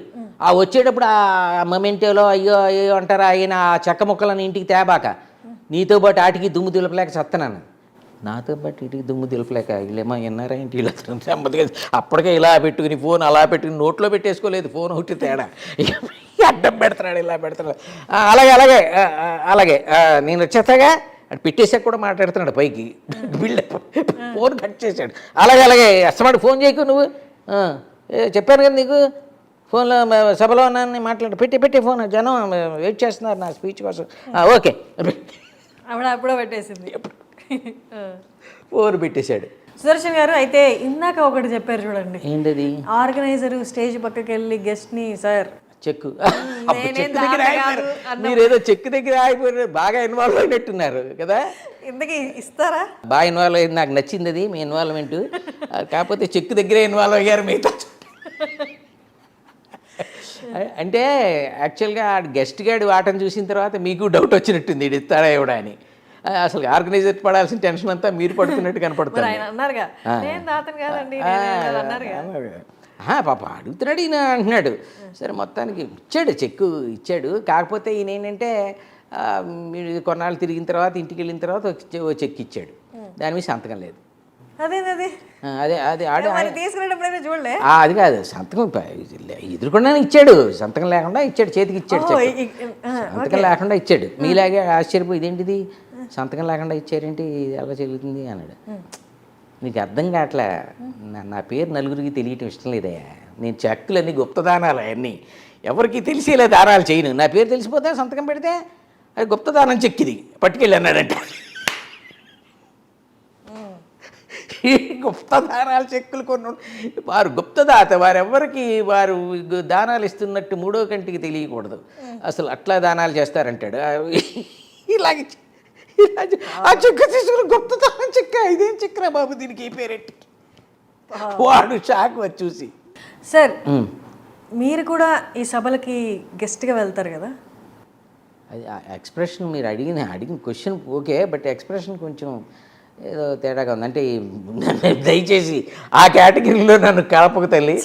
ఆ వచ్చేటప్పుడు ఆ మొమెంటోలో అయ్యో అంటారా ఆయన ఆ చెక్క ముక్కలను ఇంటికి తేబాక, నీతో పాటు ఆటికి దుమ్ము దులపలేక చస్తున్నాను. నాతో పాటు ఇంటికి దుమ్ము దులపలేక వీళ్ళేమో విన్నారా ఇంటి వీళ్ళు నెమ్మదిగా అప్పటికే ఇలా పెట్టుకుని ఫోన్ అలా పెట్టుకుని నోట్లో పెట్టేసుకోలేదు, ఫోన్ ఒకటి తేడా అడ్డం పెడుతున్నాడు, ఇలా పెడుతున్నాడు. అలాగే నేను వచ్చేస్తాగా అది పెట్టేసాక కూడా మాట్లాడుతున్నాడు పైకి, బిల్డప్ ఫోన్ కట్ చేశాడు. అలాగే అస్తమాడు ఫోన్ చేయకు నువ్వు, చెప్పాను కదా నీకు ఫోన్లో సభలో ఉన్నాను మాట్లాడు, పెట్టే ఫోన్, జనం వెయిట్ చేస్తున్నారు నా స్పీచ్ కోసం. ఓకే అప్పుడో పెట్టేసింది, ఫోన్ పెట్టేశాడు. సుదర్శన్ గారు అయితే ఇందాక ఒకటి చెప్పారు చూడండి, ఏంటది, ఆర్గనైజర్ స్టేజ్ పక్కకి వెళ్ళి గెస్ట్ని సార్ చెక్కు దగ్గర ఆగిపోయారు, మీరు ఏదో చెక్కు దగ్గర ఆగిపోయారు, బాగా ఇన్వాల్వ్ అయినట్టున్నారు కదా. ఇంతకీ ఇస్తారా, బాగా ఇన్వాల్వ్ అయింది, నాకు నచ్చింది అది మీ ఇన్వాల్వ్మెంట్. కాకపోతే చెక్కు దగ్గరే ఇన్వాల్వ్ అయ్యారు మిగతా. అంటే యాక్చువల్గా గెస్ట్ గాడి వాటను చూసిన తర్వాత మీకు డౌట్ వచ్చినట్టుంది, ఇది ఇస్తాడా ఇవ్వడా అని. అసలు ఆర్గనైజర్ పడాల్సిన టెన్షన్ అంతా మీరు పడుతున్నట్టు కనపడుతుంది. పాప అడుగుతున్నాడు ఈయన అంటున్నాడు. సరే మొత్తానికి చెక్కు ఇచ్చాడు. కాకపోతే ఈయన ఏంటంటే కొన్నాళ్ళు తిరిగిన తర్వాత ఇంటికి వెళ్ళిన తర్వాత చెక్ ఇచ్చాడు, దాని మీద సంతకం లేదు. అది కాదు సంతకం, ఎదురుకుండా ఇచ్చాడు, సంతకం లేకుండా ఇచ్చాడు, చేతికి ఇచ్చాడు, సంతకం లేకుండా ఇచ్చాడు. మీలాగే ఆశ్చర్యపోయి ఇదేంటిది సంతకం లేకుండా ఇచ్చారేంటి ఎలా జరుగుతుంది అన్నాడు. నీకు అర్థం కావట్లే, నా పేరు నలుగురికి తెలియటం ఇష్టం లేదయ్యా, నేను చెక్కులన్నీ గుప్తదానాలు అవన్నీ ఎవరికి తెలిసేలే దానాలు చేయను, నా పేరు తెలిసిపోతే సంతకం పెడితే అది గుప్తదానం చెక్ ఇది పట్టుకెళ్ళి అన్నాడంట. ఈ గుప్తదానాల చెక్కులు కొన్ని వారు గుప్తదాత, వారెవ్వరికి వారు దానాలు ఇస్తున్నట్టు మూడో కంటికి తెలియకూడదు, అసలు అట్లా దానాలు చేస్తారంటాడు. ఇలాగే ఆ చెక్కు తీసుకుని గుప్తదానం చెక్క, ఇదేం చెక్కరా బాబు దీనికి ఈ పేరెట్టి, వాడు షాక్ వచ్చి చూసి. సార్ మీరు కూడా ఈ సభలకి గెస్ట్గా వెళ్తారు కదా? అది ఎక్స్ప్రెషన్ మీరు అడిగిన క్వశ్చన్ ఓకే, బట్ ఎక్స్ప్రెషన్ కొంచెం ఏదో తేడాగా ఉంది. అంటే దయచేసి ఆ కేటగిరీలో నన్ను కలపకు తల్లి.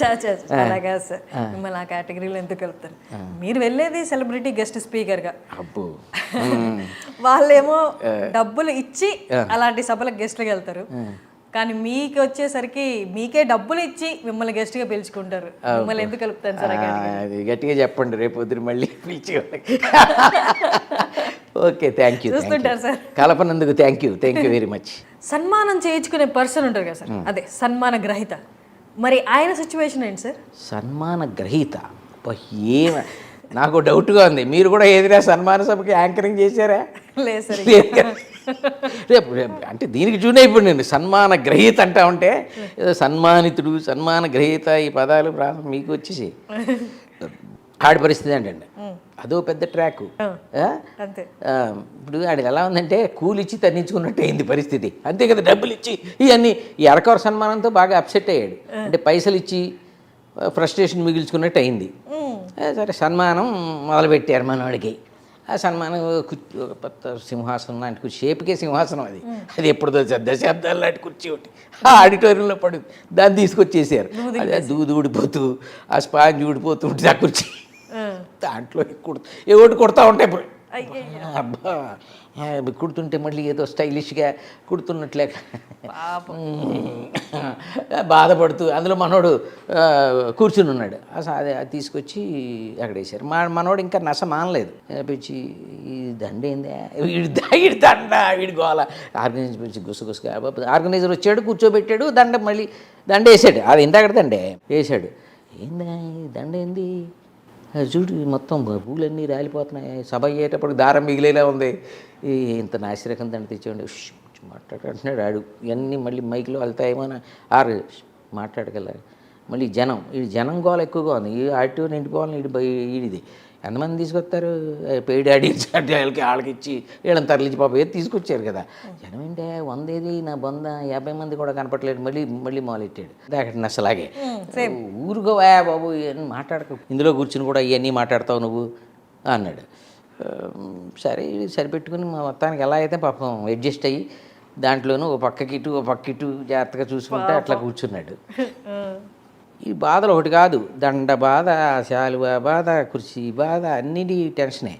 అలాగా సార్, మిమ్మల్ని ఆ కేటగిరీలో ఎందుకు వెళ్తారు? మీరు వెళ్ళేది సెలబ్రిటీ గెస్ట్ స్పీకర్గా, అబ్బో వాళ్ళేమో డబ్బులు ఇచ్చి అలాంటి సభలకు గెస్ట్గా వెళ్తారు. కానీ మీకు వచ్చేసరికి మీకే డబ్బులు ఇచ్చి మిమ్మల్ని గెస్ట్గా పిలుచుకుంటారు. మిమ్మల్ని ఎందుకు కలుపుతాను సార్? అది గట్టిగా చెప్పండి, రేపు పొద్దున మళ్ళీ పిలిచి. ఓకే, థ్యాంక్ యూ చూస్తుంటారు సార్. కలపనందుకు థ్యాంక్ యూ వెరీ మచ్. సన్మానం చేయించుకునే పర్సన్ ఉంటారు కదా సార్, అదే సన్మాన గ్రహీత. మరి ఆయన సిచ్యువేషన్ ఏంటి సార్? సన్మాన గ్రహీత ఏమ నాకు డౌట్గా ఉంది. మీరు కూడా ఏదైనా సన్మాన సభకి యాంకరింగ్ చేశారా? లేదు సార్. రేపు అంటే దీనికి చూనే ఇప్పుడు నేను సన్మాన గ్రహీత అంటా ఉంటే ఏదో సన్మానితుడు, సన్మాన గ్రహీత ఈ పదాలు మీకు వచ్చేసి ఆడి పరిస్థితి ఏంటండి, అదో పెద్ద ట్రాక్. ఇప్పుడు ఆడికి ఎలా ఉందంటే కూలిచ్చి తన్నించుకున్నట్టు అయింది పరిస్థితి, అంతే కదా. డబ్బులు ఇచ్చి ఇవన్నీ ఈ అరకవర సన్మానంతో బాగా అప్సెట్ అయ్యాడు. అంటే పైసలు ఇచ్చి ఫ్రస్ట్రేషన్ మిగిల్చుకున్నట్టు అయింది. సరే సన్మానం మొదలుపెట్టారు మనవాడికి. ఆ సన్మానం ఒక పెద్ద సింహాసనం లాంటి షేప్కే సింహాసనం అది, అది ఎప్పుడుదో దశాబ్దాల లాంటి కుర్చీ ఒకటి ఆ ఆడిటోరియంలో పడు, దాన్ని తీసుకొచ్చేసారు. అదే దూది ఊడిపోతూ ఆ స్పాంజ్ ఊడిపోతూ ఉంటుంది ఆ కుర్చీ. దాంట్లో ఏవోటి కుడతా ఉంటాయి ఇప్పుడు. అబ్బా కుడుతుంటే మళ్ళీ ఏదో స్టైలిష్గా కుడుతున్నట్లే బాధపడుతూ అందులో మనోడు కూర్చుని ఉన్నాడు. అదే అది తీసుకొచ్చి అక్కడ వేసారు. మనోడు ఇంకా నస మానలేదు. పిచ్చి ఈ దండ ఏందా, వీడి దండ, వీడి గోల. ఆర్గనైజర్ పిలిచి గుసగుసగా ఆర్గనైజర్ వచ్చాడు, కూర్చోబెట్టాడు, మళ్ళీ దండ వేసాడు. అది ఇందాక దండే వేసాడు. ఏందా దండ ఏంది చూడు, మొత్తం పూలన్నీ రాలిపోతున్నాయి, సభ అయ్యేటప్పుడు దారం మిగిలేలా ఉంది, ఇంత నాసిరకం దండ తెచ్చేయండి మాట్లాడుతున్నాడు ఆడు. ఇవన్నీ మళ్ళీ మైక్లో వెళ్తాయేమో ఆరు మాట్లాడగలరు. మళ్ళీ జనం గోల ఎక్కువగా ఉంది. ఈ ఆడిటో నిండిపోవాలని ఈడిది ఎంతమంది తీసుకొస్తారు, పెయిడ్ ఆడియన్స్ అంటే వాళ్ళకి ఇచ్చి వీళ్ళని తరలించి పాపం ఏది తీసుకొచ్చారు కదా. జనం ఏంటే 100 ఏది నా 50 మంది కూడా కనపట్లేదు. మళ్ళీ మొదలెట్టాడు. అక్కడ అసలాగే ఊరుకోవా బాబు ఇవన్నీ మాట్లాడక, ఇందులో కూర్చుని కూడా ఇవన్నీ మాట్లాడతావు నువ్వు అన్నాడు. సరే సరిపెట్టుకుని మా మొత్తానికి ఎలా అయితే పాపం అడ్జస్ట్ అయ్యి దాంట్లోనూ ఓ పక్కకి ఇటు జాగ్రత్తగా చూసుకుంటే అట్లా కూర్చున్నాడు. ఈ బాధలు ఒకటి కాదు, దండ బాధ, శాలువ బాధ, కుర్చీ బాధ, అన్నిటి టెన్షనే.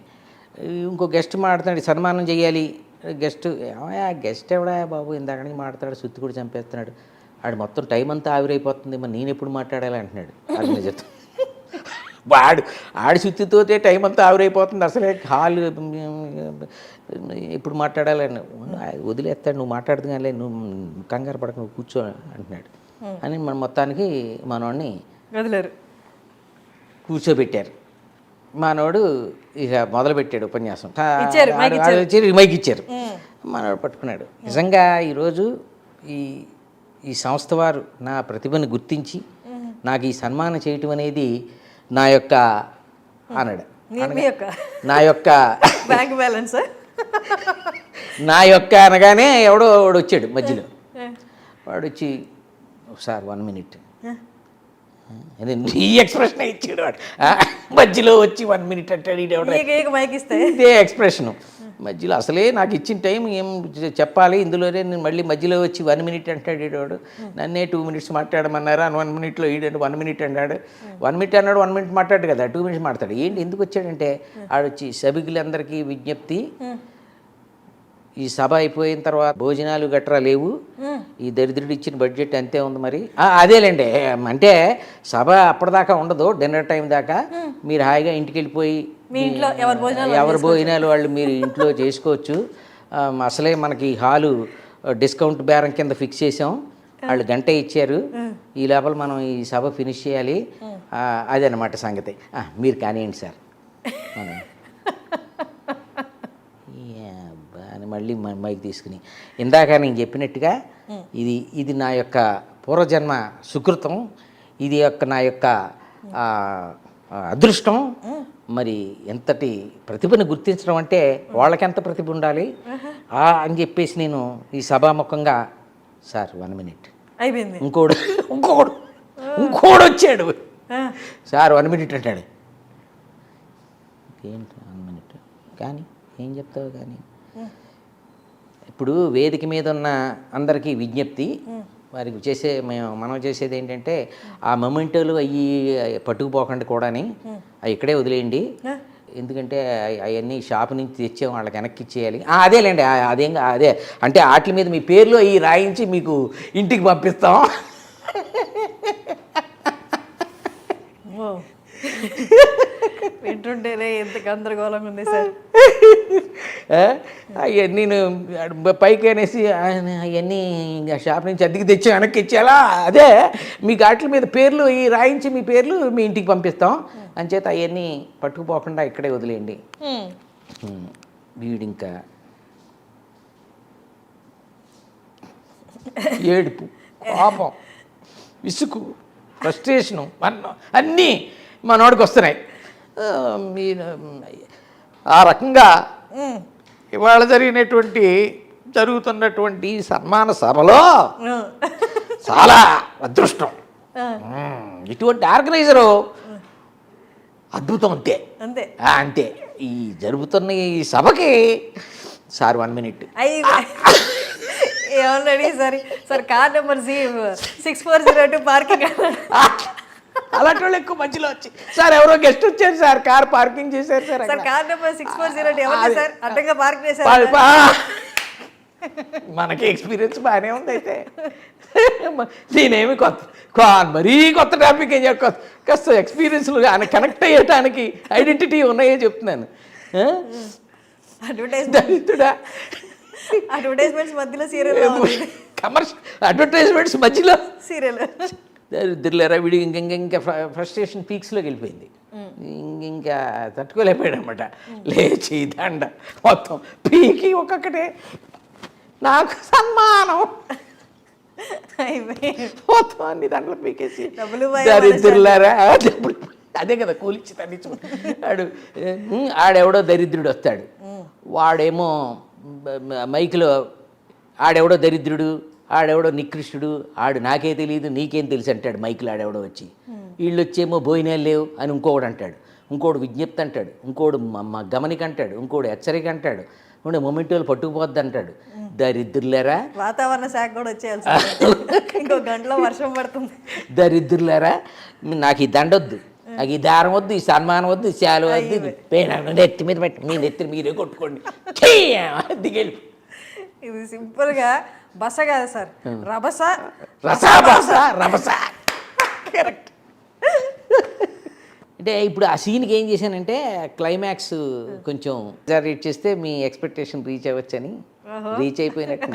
ఇంకో గెస్ట్ మాట్లాడుతున్నాడు, సన్మానం చేయాలి. గెస్ట్ ఎవడా బాబు ఇందాక నుంచి మాట్లాడు, సుత్తి కూడా చంపేస్తున్నాడు, ఆడు మొత్తం టైం అంతా ఆవిరైపోతుంది, మరి నేను ఎప్పుడు మాట్లాడాలి అంటున్నాడు ఆర్గనైజర్తో. ఆడి సుత్తితోటే టైం అంతా ఆవిరైపోతుంది, అసలే హాలు ఎప్పుడు మాట్లాడాలని వదిలేస్తాడు, నువ్వు మాట్లాడుతు కానీ నువ్వు కంగారు పడక నువ్వు కూర్చో అంటున్నాడు. అని మన మొత్తానికి మనోడిని వదిలేరు, కూర్చోబెట్టారు. మనోడు ఇక మొదలుపెట్టాడు ఉపన్యాసం. మైక్ ఇచ్చారు, మనోడు పట్టుకున్నాడు. నిజంగా ఈరోజు ఈ సంస్థ వారు నా ప్రతిభను గుర్తించి నాకు ఈ సన్మానం చేయటం అనేది నా యొక్క అన్నాడు. నా యొక్క బ్యాంక్ బ్యాలెన్స్ నా యొక్క అనగానే ఎవడో వాడు వచ్చాడు మధ్యలో. వాడు వచ్చి సార్ 1 minute అదే ఈ ఎక్స్ప్రెషన్ ఇచ్చాడు వాడు. మధ్యలో వచ్చి 1 minute అంటాడు. ఇదే ఎక్స్ప్రెషను మధ్యలో. అసలే నాకు ఇచ్చిన టైం ఏం చెప్పాలి, ఇందులోనే నేను మళ్ళీ మధ్యలో వచ్చి 1 minute అంటాడు ఈడవాడు. నన్నే 2 minutes మాట్లాడమన్నారా, 1 minuteలో ఈడంటే 1 minute అన్నాడు. 1 minute అన్నాడు, 1 minute మాట్లాడు కదా, 2 minutes మాట్లాడు. ఏంటి ఎందుకు వచ్చాడంటే ఆడొచ్చి సభికులందరికీ విజ్ఞప్తి, ఈ సభ అయిపోయిన తర్వాత భోజనాలు గట్రా లేవు, ఈ దరిద్రుడు ఇచ్చిన బడ్జెట్ అంతే ఉంది మరి. అదేలేండి, అంటే సభ అప్పటిదాకా ఉండదు, డిన్నర్ టైం దాకా మీరు హాయిగా ఇంటికి వెళ్ళిపోయి ఎవరి భోజనాలు వాళ్ళు మీరు ఇంట్లో చేసుకోవచ్చు. అసలే మనకి హాలు డిస్కౌంట్ బేరం కింద ఫిక్స్ చేసాం, వాళ్ళు గంట ఇచ్చారు, ఈ లోపల మనం ఈ సభ ఫినిష్ చేయాలి, అదనమాట సంగతి. మీరు కానివ్వండి సార్. మళ్ళీ మైక్ తీసుకుని, ఇందాక నేను చెప్పినట్టుగా ఇది నా యొక్క పూర్వజన్మ సుకృతం, ఇది నా యొక్క అదృష్టం. మరి ఎంతటి ప్రతిభను గుర్తించడం అంటే వాళ్ళకెంత ప్రతిభ ఉండాలి అని చెప్పేసి నేను ఈ సభాముఖంగా, సార్ 1 minute అయిపోయింది. ఇంకోడు వచ్చాడు, సార్ 1 minute అంటాడు. ఏంటి 1 minute కానీ ఏం చెప్తావు కానీ. ఇప్పుడు వేదిక మీద ఉన్న అందరికీ విజ్ఞప్తి, వారికి మనం చేసేది ఏంటంటే ఆ మొమెంటోలు అవి పట్టుకుపోకండి కూడాని, అవి ఇక్కడే వదిలేయండి. ఎందుకంటే అవన్నీ షాపు నుంచి తెచ్చాము, వాళ్ళకి వెనక్కి ఇచ్చేయాలి. అదేలేండి, అదే అంటే వాటి మీద మీ పేర్లు అవి రాయించి మీకు ఇంటికి పంపిస్తాం. వింటుంటేనే ఎంత గందరగోళంగా ఉంది సార్. అవన్నీ పైకి అనేసి అవన్నీ షాప్ నుంచి అద్దెకి తెచ్చి వెనక్కి ఇచ్చేలా, అదే మీకు వాటి మీద పేర్లు ఈ రాయించి మీ పేర్లు మీ ఇంటికి పంపిస్తాం అంచేత అవన్నీ పట్టుకుపోకుండా ఇక్కడే వదిలేయండి. వీడింకా ఏడుపు, కోపం, విసుగు, ఫ్రస్ట్రేషను అన్నీ మనోడికి వస్తున్నాయి. ఆ రకంగా ఇవాళ జరుగుతున్నటువంటి సన్మాన సభలో చాలా అదృష్టం. ఇటువంటి ఆర్గనైజరు అద్భుతం. అంతే అంతే. ఈ జరుగుతున్న ఈ సభకి సార్ 1 minute ఏమన్నాడు sir? Sir car number 6402 parking. అలాంటి వాళ్ళు ఎక్కువ మధ్యలో వచ్చి, సార్ ఎవరో గెస్ట్ వచ్చారు సార్, కార్ పార్కింగ్ చేశారు సార్. సార్ కార్ నెంబర్ 6402 ఎవరు సార్? అడ్డంగా పార్క్ చేశారు. మనకి ఎక్స్పీరియన్స్ బాగానే ఉంది. అయితే నేనేమి మరీ కొత్త టాపిక్ ఏం చెప్ప, కాస్త ఎక్స్పీరియన్స్లు కనెక్ట్ అయ్యటానికి ఐడెంటిటీ ఉన్నాయో చెప్తున్నాను. అడ్వర్టైజ్మెంట్స్ మధ్యలో సీరియల్, కమర్షియల్ అడ్వర్టైజ్మెంట్స్ మధ్యలో సీరియల్. దరిద్రులేరా వీడి ఇంకా ఫ్రస్ట్రేషన్ పీక్స్లోకి వెళ్ళిపోయింది. ఇంకా తట్టుకోలేకపోయాడు అనమాట. లేచి దండ మొత్తం పీకి ఒక్కొక్కటే నాకు సన్మానం మొత్తం అన్ని దండలు పీకేసి, దరిద్రులారా అదే కదా కూలిచ్చి తగ్గించు. ఆడెవడో దరిద్రుడు వస్తాడు, వాడేమో మైకులో ఆడెవడో దరిద్రుడు, ఆడెవడో నికృష్టుడు, ఆడు నాకే తెలియదు నీకేం తెలుసు అంటాడు మైకులు ఆడెవడో వచ్చి. వీళ్ళు వచ్చేమో భోజనాలు లేవు అని ఇంకోడు అంటాడు, ఇంకోడు విజ్ఞప్తి అంటాడు, ఇంకోడు గమనిక అంటాడు, ఇంకోడు హెచ్చరిక అంటాడు, ఇంకోటి మొమెంటోలు పట్టుకుపోద్ది అంటాడు. దరిద్రులారా, వాతావరణ శాఖ కూడా వచ్చేయాలి, ఇంకో గంటలో వర్షం పడుతుంది. దరిద్రులారా, నాకు ఈ దండొద్దు, నాకు ఈ దారం వద్దు, ఈ సన్మానం వద్దు, ఈ శాలు వద్దు, నెత్తి మీద పెట్టి మీ నెత్తి మీరే కొట్టుకోండి దిగెళ్ళి. ఇది సింపుల్గా బస కాదు సార్, రభస రభస. కరెక్ట్. అంటే ఇప్పుడు ఆ సీన్కి ఏం చేశానంటే క్లైమాక్స్ కొంచెం రీచ్ చేస్తే మీ ఎక్స్పెక్టేషన్ రీచ్ అవ్వచ్చని రీచ్ అయిపోయినట్టు.